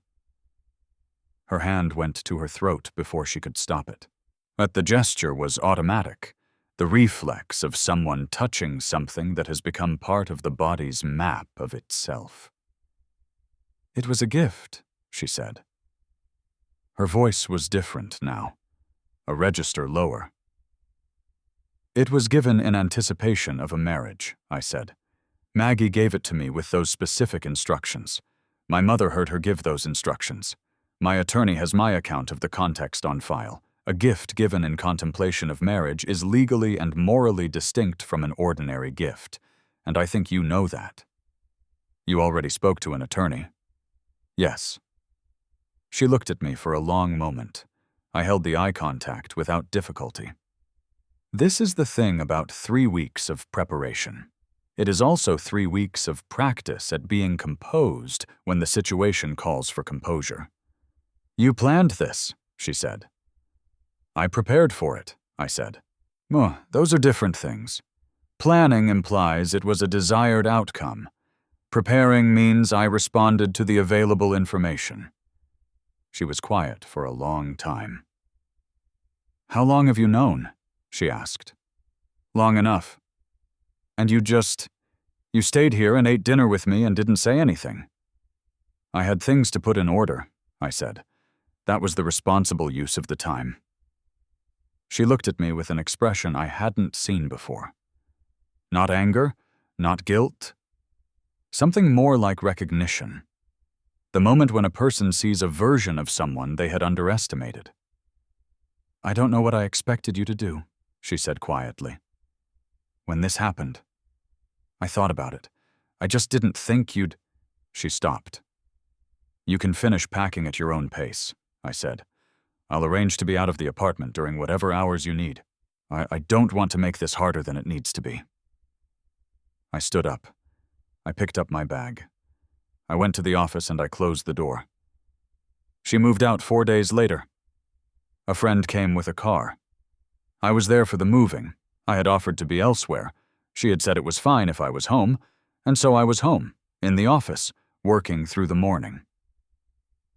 Her hand went to her throat before she could stop it. But the gesture was automatic, the reflex of someone touching something that has become part of the body's map of itself. "It was a gift," she said. Her voice was different now, a register lower. "It was given in anticipation of a marriage," I said. "Maggie gave it to me with those specific instructions. My mother heard her give those instructions. My attorney has my account of the context on file. A gift given in contemplation of marriage is legally and morally distinct from an ordinary gift, and I think you know that." "You already spoke to an attorney?" "Yes." She looked at me for a long moment. I held the eye contact without difficulty. This is the thing about 3 weeks of preparation. It is also 3 weeks of practice at being composed when the situation calls for composure. "You planned this," she said. "I prepared for it," I said. "Oh, those are different things. Planning implies it was a desired outcome. Preparing means I responded to the available information." She was quiet for a long time. "How long have you known?" she asked. "Long enough. And you stayed here and ate dinner with me and didn't say anything." "I had things to put in order," I said. "That was the responsible use of the time." She looked at me with an expression I hadn't seen before. Not anger, not guilt. Something more like recognition. The moment when a person sees a version of someone they had underestimated. "I don't know what I expected you to do," she said quietly. "When this happened, I thought about it. I just didn't think you'd—" She stopped. "You can finish packing at your own pace," I said. "I'll arrange to be out of the apartment during whatever hours you need. I don't want to make this harder than it needs to be." I stood up. I picked up my bag. I went to the office and I closed the door. She moved out 4 days later. A friend came with a car. I was there for the moving. I had offered to be elsewhere. She had said it was fine if I was home, and so I was home, in the office, working through the morning.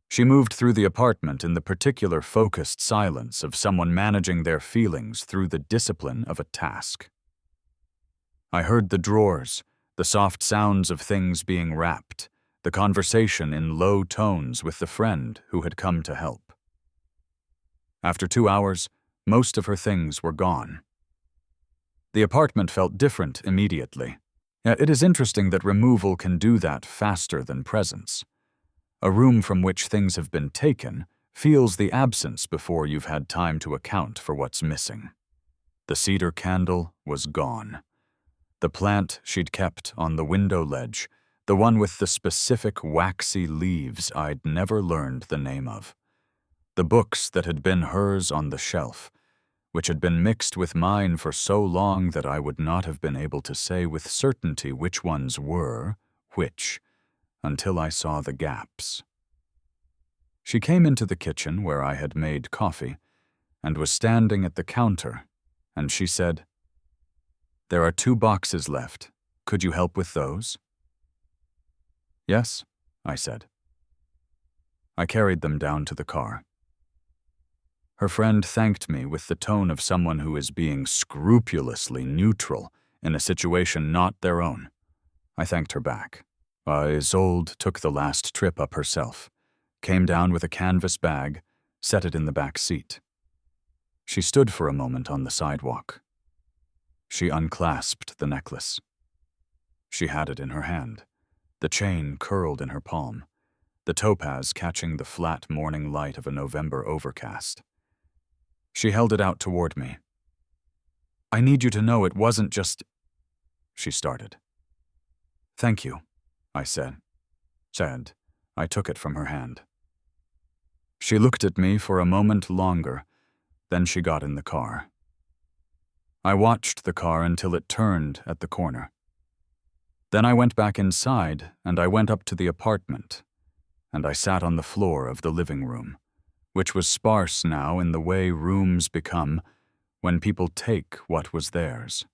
She moved through the apartment in the particular focused silence of someone managing their feelings through the discipline of a task. I heard the drawers, the soft sounds of things being wrapped, the conversation in low tones with the friend who had come to help. After 2 hours, most of her things were gone. The apartment felt different immediately. Yet it is interesting that removal can do that faster than presence. A room from which things have been taken feels the absence before you've had time to account for what's missing. The cedar candle was gone. The plant she'd kept on the window ledge, the one with the specific waxy leaves I'd never learned the name of. The books that had been hers on the shelf, which had been mixed with mine for so long that I would not have been able to say with certainty which ones were which, until I saw the gaps. She came into the kitchen where I had made coffee, and was standing at the counter, and she said, "There are 2 boxes left. Could you help with those?" "Yes," I said. I carried them down to the car. Her friend thanked me with the tone of someone who is being scrupulously neutral in a situation not their own. I thanked her back. Isolde took the last trip up herself, came down with a canvas bag, set it in the back seat. She stood for a moment on the sidewalk. She unclasped the necklace. She had it in her hand, the chain curled in her palm, the topaz catching the flat morning light of a November overcast. She held it out toward me. "I need you to know it wasn't just—" She started. "Thank you," I said. I took it from her hand. She looked at me for a moment longer, then she got in the car. I watched the car until it turned at the corner. Then I went back inside, and I went up to the apartment, and I sat on the floor of the living room, which was sparse now in the way rooms become when people take what was theirs.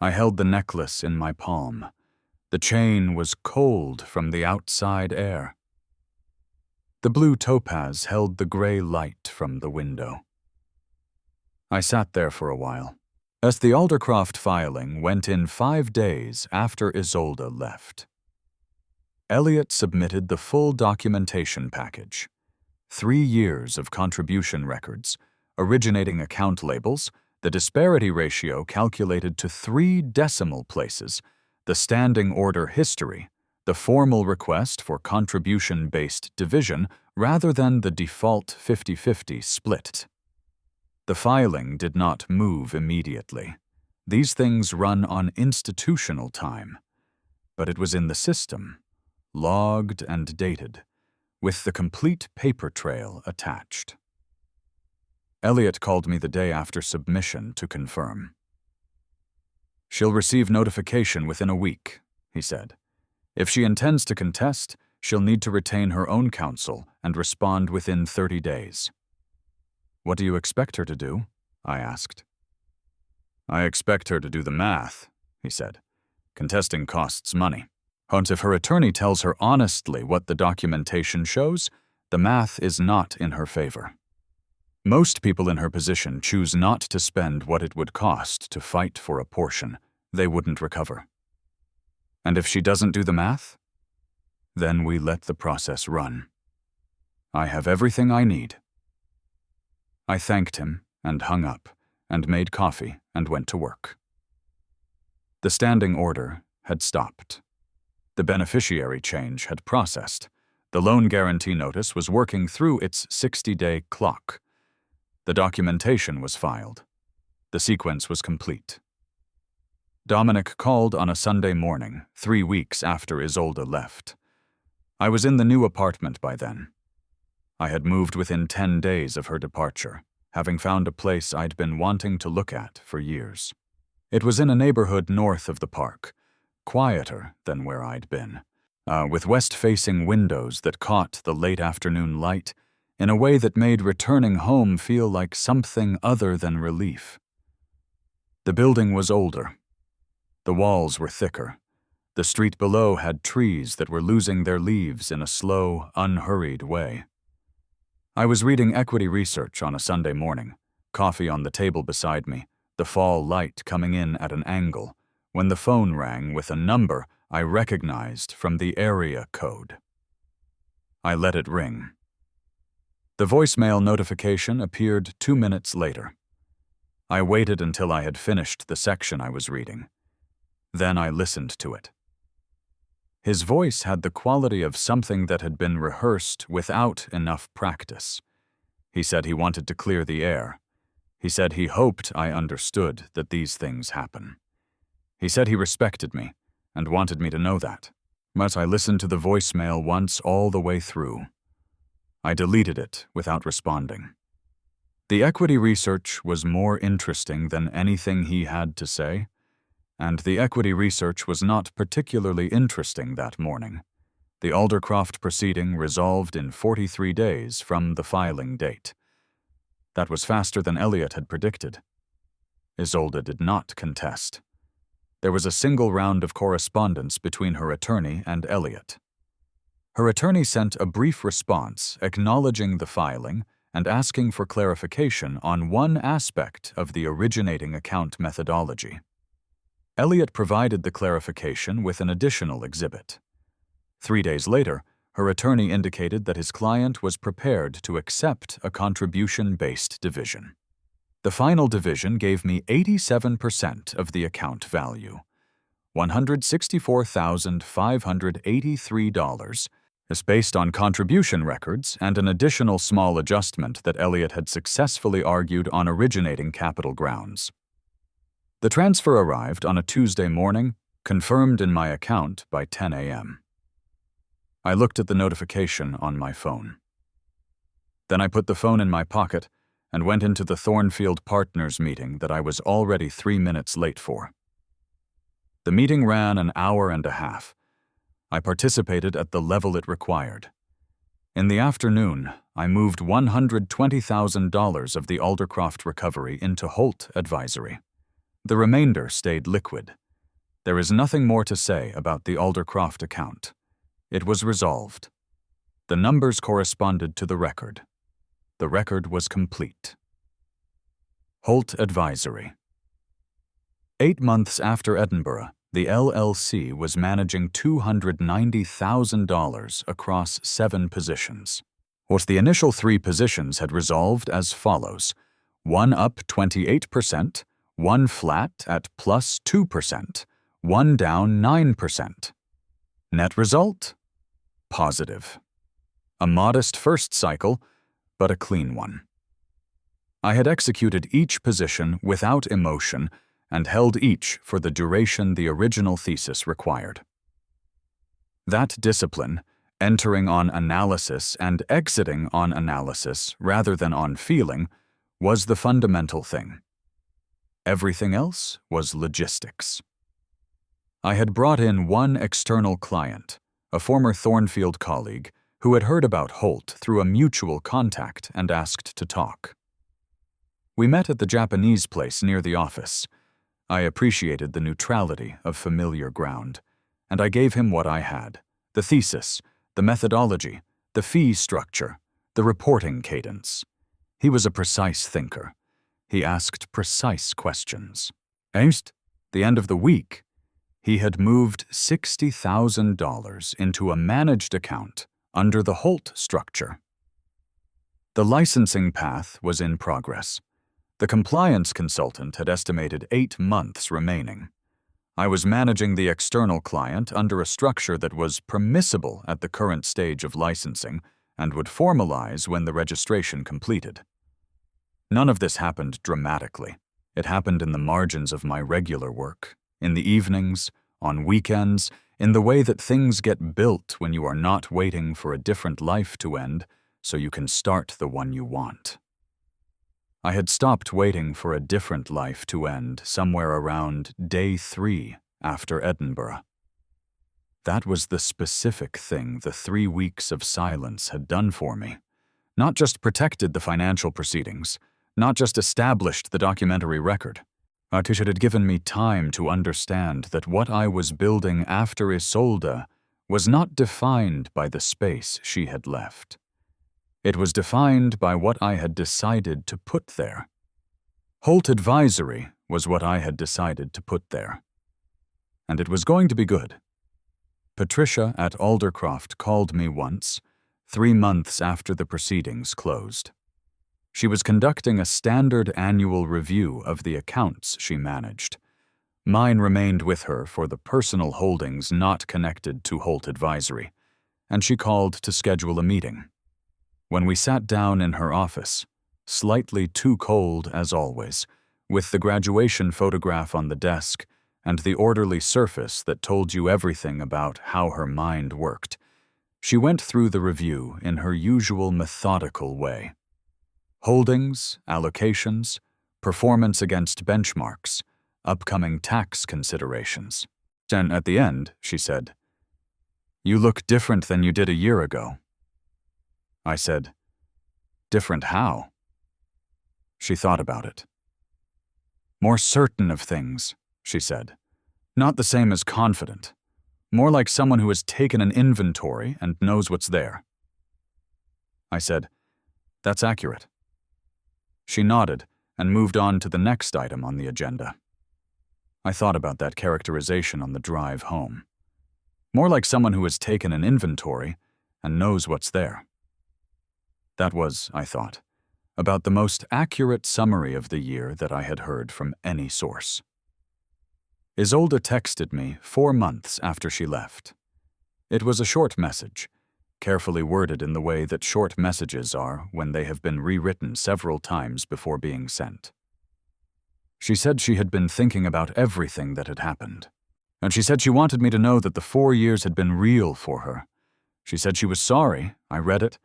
I held the necklace in my palm. The chain was cold from the outside air. The blue topaz held the gray light from the window. I sat there for a while, as the Aldercroft filing went in 5 days after Isolde left. Elliot submitted the full documentation package. 3 years of contribution records, originating account labels, the disparity ratio calculated to 3 decimal places, the standing order history, the formal request for contribution-based division rather than the default 50-50 split. The filing did not move immediately. These things run on institutional time. But it was in the system, logged and dated, with the complete paper trail attached. Elliot called me the day after submission to confirm. "She'll receive notification within a week," he said. "If she intends to contest, she'll need to retain her own counsel and respond within 30 days. "What do you expect her to do?" I asked. "I expect her to do the math," he said. "Contesting costs money. And if her attorney tells her honestly what the documentation shows, the math is not in her favor. Most people in her position choose not to spend what it would cost to fight for a portion they wouldn't recover. And if she doesn't do the math, then we let the process run. I have everything I need." I thanked him and hung up and made coffee and went to work. The standing order had stopped. The beneficiary change had processed. The loan guarantee notice was working through its 60-day clock. The documentation was filed. The sequence was complete. Dominic called on a Sunday morning, 3 weeks after Isolde left. I was in the new apartment by then. I had moved within 10 days of her departure, having found a place I'd been wanting to look at for years. It was in a neighborhood north of the park, quieter than where I'd been, with west-facing windows that caught the late afternoon light in a way that made returning home feel like something other than relief. The building was older. The walls were thicker. The street below had trees that were losing their leaves in a slow, unhurried way. I was reading equity research on a Sunday morning, coffee on the table beside me, the fall light coming in at an angle, when the phone rang with a number I recognized from the area code. I let it ring. The voicemail notification appeared 2 minutes later. I waited until I had finished the section I was reading. Then I listened to it. His voice had the quality of something that had been rehearsed without enough practice. He said he wanted to clear the air. He said he hoped I understood that these things happen. He said he respected me and wanted me to know that. But I listened to the voicemail once all the way through. I deleted it without responding. The equity research was more interesting than anything he had to say, and the equity research was not particularly interesting that morning. The Aldercroft proceeding resolved in 43 days from the filing date. That was faster than Elliot had predicted. Isolde did not contest. There was a single round of correspondence between her attorney and Elliot. Her attorney sent a brief response acknowledging the filing and asking for clarification on one aspect of the originating account methodology. Elliot provided the clarification with an additional exhibit. 3 days later, her attorney indicated that his client was prepared to accept a contribution-based division. The final division gave me 87% of the account value, $164,583, is based on contribution records and an additional small adjustment that Elliot had successfully argued on originating capital grounds. The transfer arrived on a Tuesday morning, confirmed in my account by 10 a.m. I looked at the notification on my phone. Then I put the phone in my pocket and went into the Thornfield Partners meeting that I was already 3 minutes late for. The meeting ran an hour and a half. I participated at the level it required. In the afternoon, I moved $120,000 of the Aldercroft recovery into Holt Advisory. The remainder stayed liquid. There is nothing more to say about the Aldercroft account. It was resolved. The numbers corresponded to the record. The record was complete. Holt Advisory. 8 months after Edinburgh, the LLC was managing $290,000 across 7 positions. What the initial 3 positions had resolved as follows: 1 up 28%, 1 flat at plus 2%, 1 down 9%. Net result? Positive. A modest first cycle, but a clean one. I had executed each position without emotion and held each for the duration the original thesis required. That discipline, entering on analysis and exiting on analysis rather than on feeling, was the fundamental thing. Everything else was logistics. I had brought in one external client, a former Thornfield colleague, who had heard about Holt through a mutual contact and asked to talk. We met at the Japanese place near the office. I appreciated the neutrality of familiar ground, and I gave him what I had: the thesis, the methodology, the fee structure, the reporting cadence. He was a precise thinker. He asked precise questions. At the end of the week, he had moved $60,000 into a managed account under the Holt structure. The licensing path was in progress. The compliance consultant had estimated 8 months remaining. I was managing the external client under a structure that was permissible at the current stage of licensing and would formalize when the registration completed. None of this happened dramatically. It happened in the margins of my regular work, in the evenings, on weekends, in the way that things get built when you are not waiting for a different life to end so you can start the one you want. I had stopped waiting for a different life to end somewhere around day 3 after Edinburgh. That was the specific thing the 3 weeks of silence had done for me. Not just protected the financial proceedings, not just established the documentary record. It had given me time to understand that what I was building after Isolde was not defined by the space she had left. It was defined by what I had decided to put there. Holt Advisory was what I had decided to put there. And it was going to be good. Patricia at Aldercroft called me once, 3 months after the proceedings closed. She was conducting a standard annual review of the accounts she managed. Mine remained with her for the personal holdings not connected to Holt Advisory, and she called to schedule a meeting. When we sat down in her office, slightly too cold as always, with the graduation photograph on the desk and the orderly surface that told you everything about how her mind worked, she went through the review in her usual methodical way. Holdings, allocations, performance against benchmarks, upcoming tax considerations. And at the end, she said, "You look different than you did a year ago." I said, "Different how?" She thought about it. "More certain of things," she said. "Not the same as confident. More like someone who has taken an inventory and knows what's there." I said, "That's accurate." She nodded and moved on to the next item on the agenda. I thought about that characterization on the drive home. More like someone who has taken an inventory and knows what's there. That was, I thought, about the most accurate summary of the year that I had heard from any source. Isolde texted me 4 months after she left. It was a short message, carefully worded in the way that short messages are when they have been rewritten several times before being sent. She said she had been thinking about everything that had happened, and she said she wanted me to know that the 4 years had been real for her. She said she was sorry. I read it.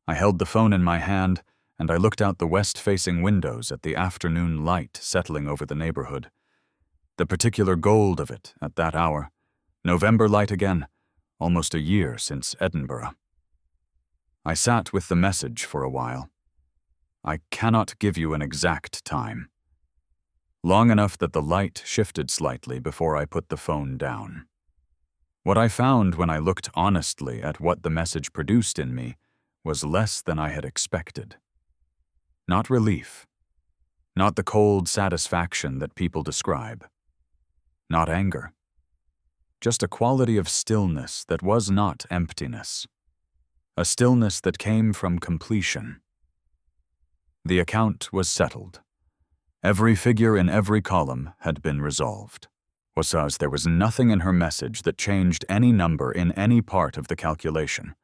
I held the phone in my hand, and I looked out the west-facing windows at the afternoon light settling over the neighborhood. The particular gold of it at that hour. November light again, almost a year since Edinburgh. I sat with the message for a while. I cannot give you an exact time. Long enough that the light shifted slightly before I put the phone down. What I found when I looked honestly at what the message produced in me was less than I had expected. Not relief. Not the cold satisfaction that people describe. Not anger. Just a quality of stillness that was not emptiness. A stillness that came from completion. The account was settled. Every figure in every column had been resolved. Whereas there was nothing in her message that changed any number in any part of the calculation,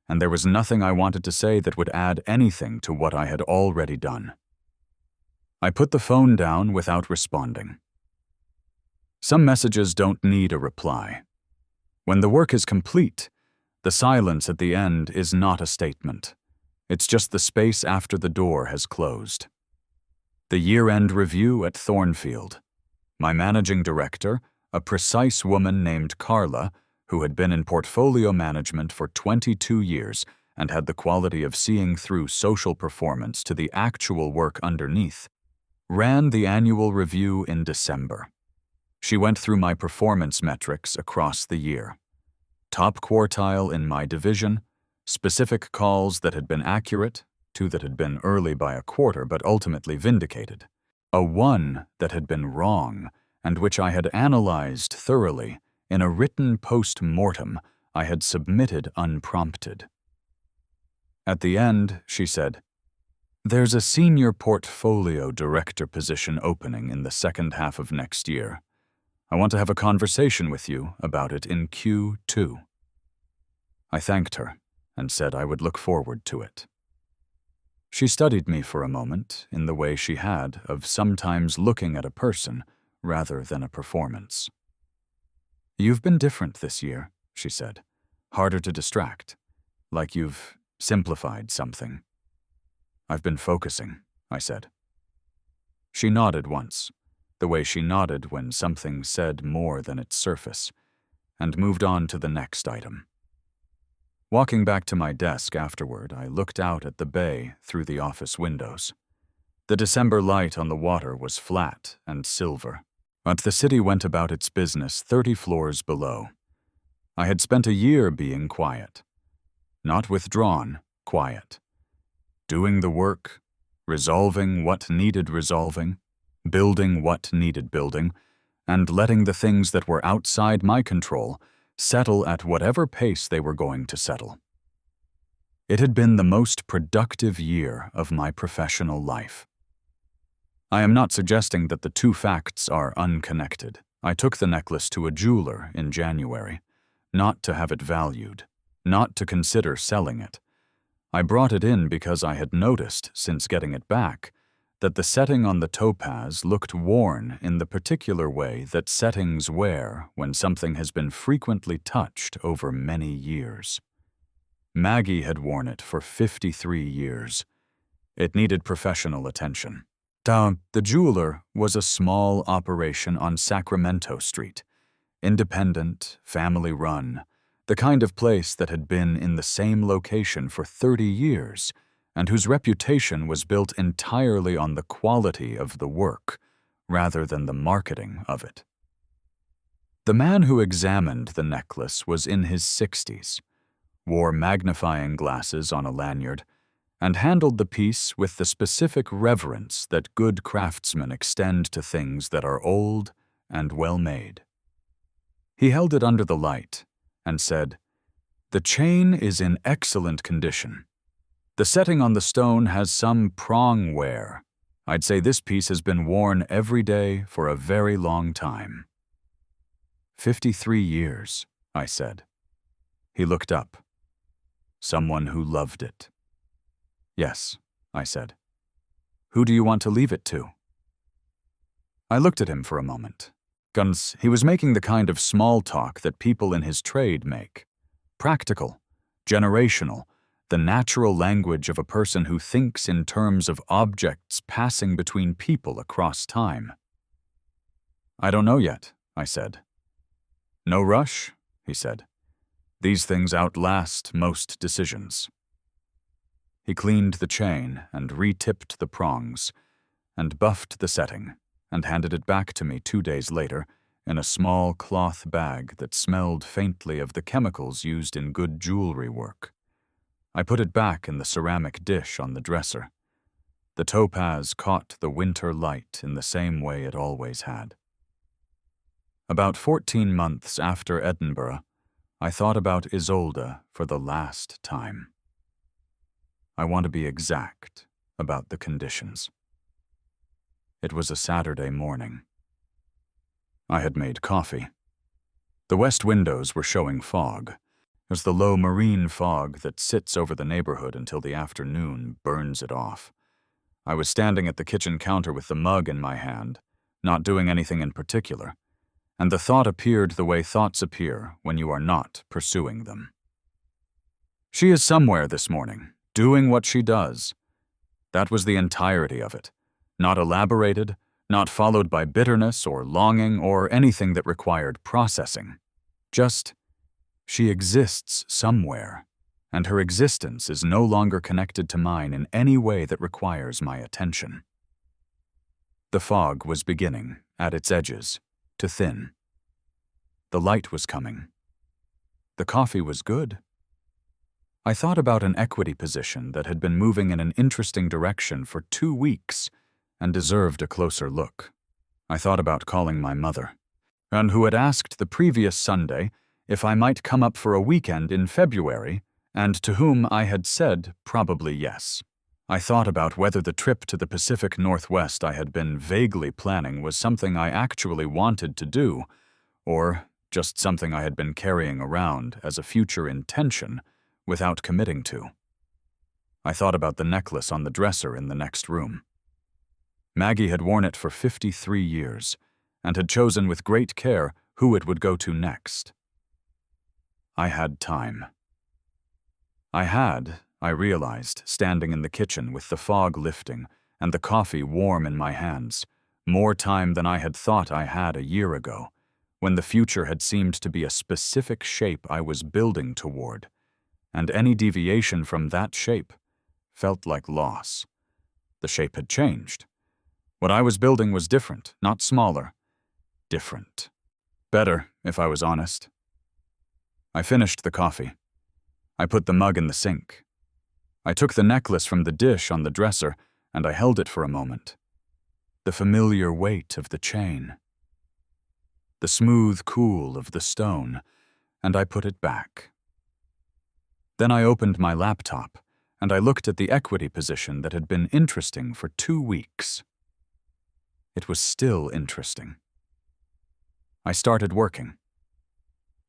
and there was nothing I wanted to say that would add anything to what I had already done. I put the phone down without responding. Some messages don't need a reply. When the work is complete, the silence at the end is not a statement. It's just the space after the door has closed. The year-end review at Thornfield. My managing director, a precise woman named Carla, who had been in portfolio management for 22 years and had the quality of seeing through social performance to the actual work underneath, ran the annual review in December. She went through my performance metrics across the year. Top quartile in my division, specific calls that had been accurate, 2 that had been early by a quarter but ultimately vindicated, a 1 that had been wrong and which I had analyzed thoroughly in a written post-mortem I had submitted unprompted. At the end, she said, "There's a senior portfolio director position opening in the second half of next year. I want to have a conversation with you about it in Q2. I thanked her and said I would look forward to it. She studied me for a moment in the way she had of sometimes looking at a person rather than a performance. "You've been different this year," she said. "Harder to distract. Like you've simplified something." "I've been focusing," I said. She nodded once, the way she nodded when something said more than its surface, and moved on to the next item. Walking back to my desk afterward, I looked out at the bay through the office windows. The December light on the water was flat and silver, but the city went about its business 30 floors below. I had spent a year being quiet. Not withdrawn, quiet. Doing the work, resolving what needed resolving, building what needed building, and letting the things that were outside my control settle at whatever pace they were going to settle. It had been the most productive year of my professional life. I am not suggesting that the two facts are unconnected. I took the necklace to a jeweler in January, not to have it valued, not to consider selling it. I brought it in because I had noticed, since getting it back, that the setting on the topaz looked worn in the particular way that settings wear when something has been frequently touched over many years. Maggie had worn it for 53 years. It needed professional attention. The jeweler was a small operation on Sacramento Street, independent, family-run, the kind of place that had been in the same location for 30 years and whose reputation was built entirely on the quality of the work rather than the marketing of it. The man who examined the necklace was in his 60s, wore magnifying glasses on a lanyard, and handled the piece with the specific reverence that good craftsmen extend to things that are old and well-made. He held it under the light and said, "The chain is in excellent condition. The setting on the stone has some prong wear. I'd say this piece has been worn every day for a very long time." 53 years, I said. He looked up. "Someone who loved it." "Yes," I said. "Who do you want to leave it to?" I looked at him for a moment. He was making the kind of small talk that people in his trade make. Practical, generational, the natural language of a person who thinks in terms of objects passing between people across time. "I don't know yet," I said. "No rush," he said. "These things outlast most decisions." He cleaned the chain and re-tipped the prongs, and buffed the setting, and handed it back to me 2 days later in a small cloth bag that smelled faintly of the chemicals used in good jewelry work. I put it back in the ceramic dish on the dresser. The topaz caught the winter light in the same way it always had. About 14 months after Edinburgh, I thought about Isolde for the last time. I want to be exact about the conditions. It was a Saturday morning. I had made coffee. The west windows were showing fog. It was the low marine fog that sits over the neighborhood until the afternoon burns it off. I was standing at the kitchen counter with the mug in my hand, not doing anything in particular, and the thought appeared the way thoughts appear when you are not pursuing them. She is somewhere this morning, doing what she does. That was the entirety of it. not elaborated, not followed by bitterness or longing or anything that required processing. Just, she exists somewhere, and her existence is no longer connected to mine in any way that requires my attention. The fog was beginning, at its edges, to thin. The light was coming. The coffee was good. I thought about an equity position that had been moving in an interesting direction for 2 weeks and deserved a closer look. I thought about calling my mother, and who had asked the previous Sunday if I might come up for a weekend in February, and to whom I had said probably yes. I thought about whether the trip to the Pacific Northwest I had been vaguely planning was something I actually wanted to do, or just something I had been carrying around as a future intention without committing to. I thought about the necklace on the dresser in the next room. Maggie had worn it for 53 years and had chosen with great care who it would go to next. I had time. I realized, standing in the kitchen with the fog lifting and the coffee warm in my hands, more time than I had thought I had a year ago, when the future had seemed to be a specific shape I was building toward, and any deviation from that shape felt like loss. The shape had changed. What I was building was different, not smaller. Different. Better, if I was honest. I finished the coffee. I put the mug in the sink. I took the necklace from the dish on the dresser, and I held it for a moment. The familiar weight of the chain. The smooth cool of the stone, and I put it back. Then I opened my laptop, and I looked at the equity position that had been interesting for 2 weeks. It was still interesting. I started working.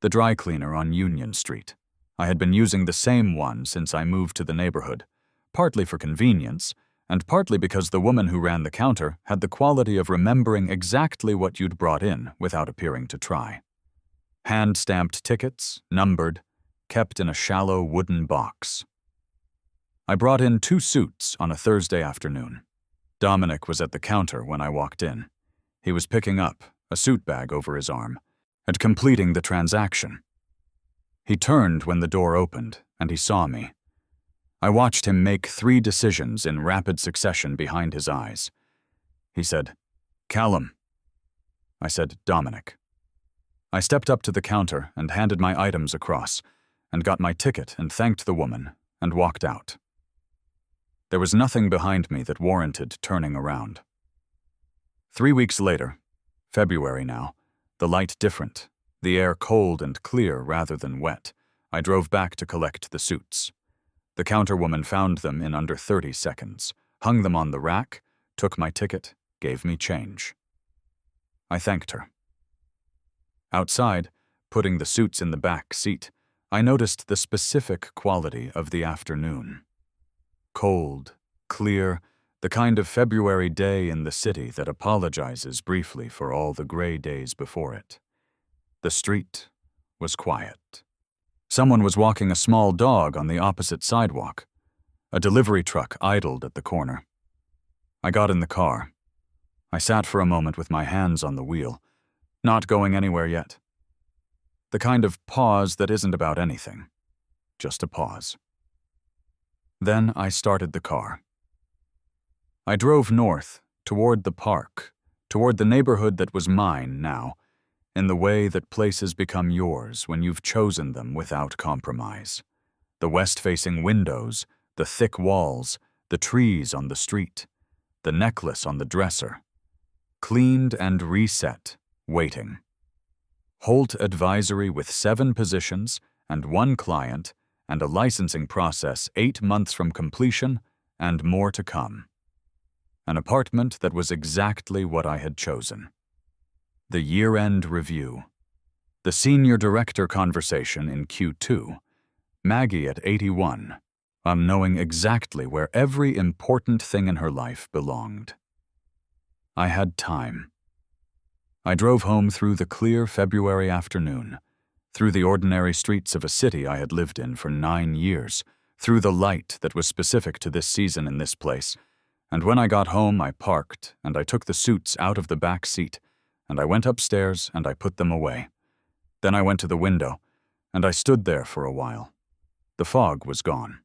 The dry cleaner on Union Street. I had been using the same one since I moved to the neighborhood, partly for convenience, and partly because the woman who ran the counter had the quality of remembering exactly what you'd brought in without appearing to try. Hand-stamped tickets, numbered, kept in a shallow wooden box. I brought in 2 suits on a Thursday afternoon. Dominic was at the counter when I walked in. He was picking up, a suit bag over his arm, and completing the transaction. He turned when the door opened, and he saw me. I watched him make 3 decisions in rapid succession behind his eyes. He said, "Callum." I said, "Dominic." I stepped up to the counter and handed my items across, and got my ticket and thanked the woman, and walked out. There was nothing behind me that warranted turning around. 3 weeks later, February now, the light different, the air cold and clear rather than wet, I drove back to collect the suits. The counterwoman found them in under 30 seconds, hung them on the rack, took my ticket, gave me change. I thanked her. Outside, putting the suits in the back seat, I noticed the specific quality of the afternoon. Cold, clear, the kind of February day in the city that apologizes briefly for all the gray days before it. The street was quiet. Someone was walking a small dog on the opposite sidewalk. A delivery truck idled at the corner. I got in the car. I sat for a moment with my hands on the wheel, not going anywhere yet. The kind of pause that isn't about anything, just a pause. Then I started the car. I drove north, toward the park, toward the neighborhood that was mine now, in the way that places become yours when you've chosen them without compromise. The west-facing windows, the thick walls, the trees on the street, the necklace on the dresser. Cleaned and reset, waiting. Holt Advisory with 7 positions and 1 client and a licensing process 8 months from completion and more to come. An apartment that was exactly what I had chosen. The year-end review. The senior director conversation in Q2. Maggie at 81, knowing exactly where every important thing in her life belonged. I had time. I drove home through the clear February afternoon, through the ordinary streets of a city I had lived in for 9 years, through the light that was specific to this season in this place, And when I got home, I parked, and I took the suits out of the back seat, and I went upstairs and I put them away. Then I went to the window, and I stood there for a while. The fog was gone.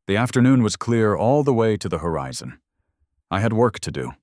The afternoon was clear all the way to the horizon. I had work to do,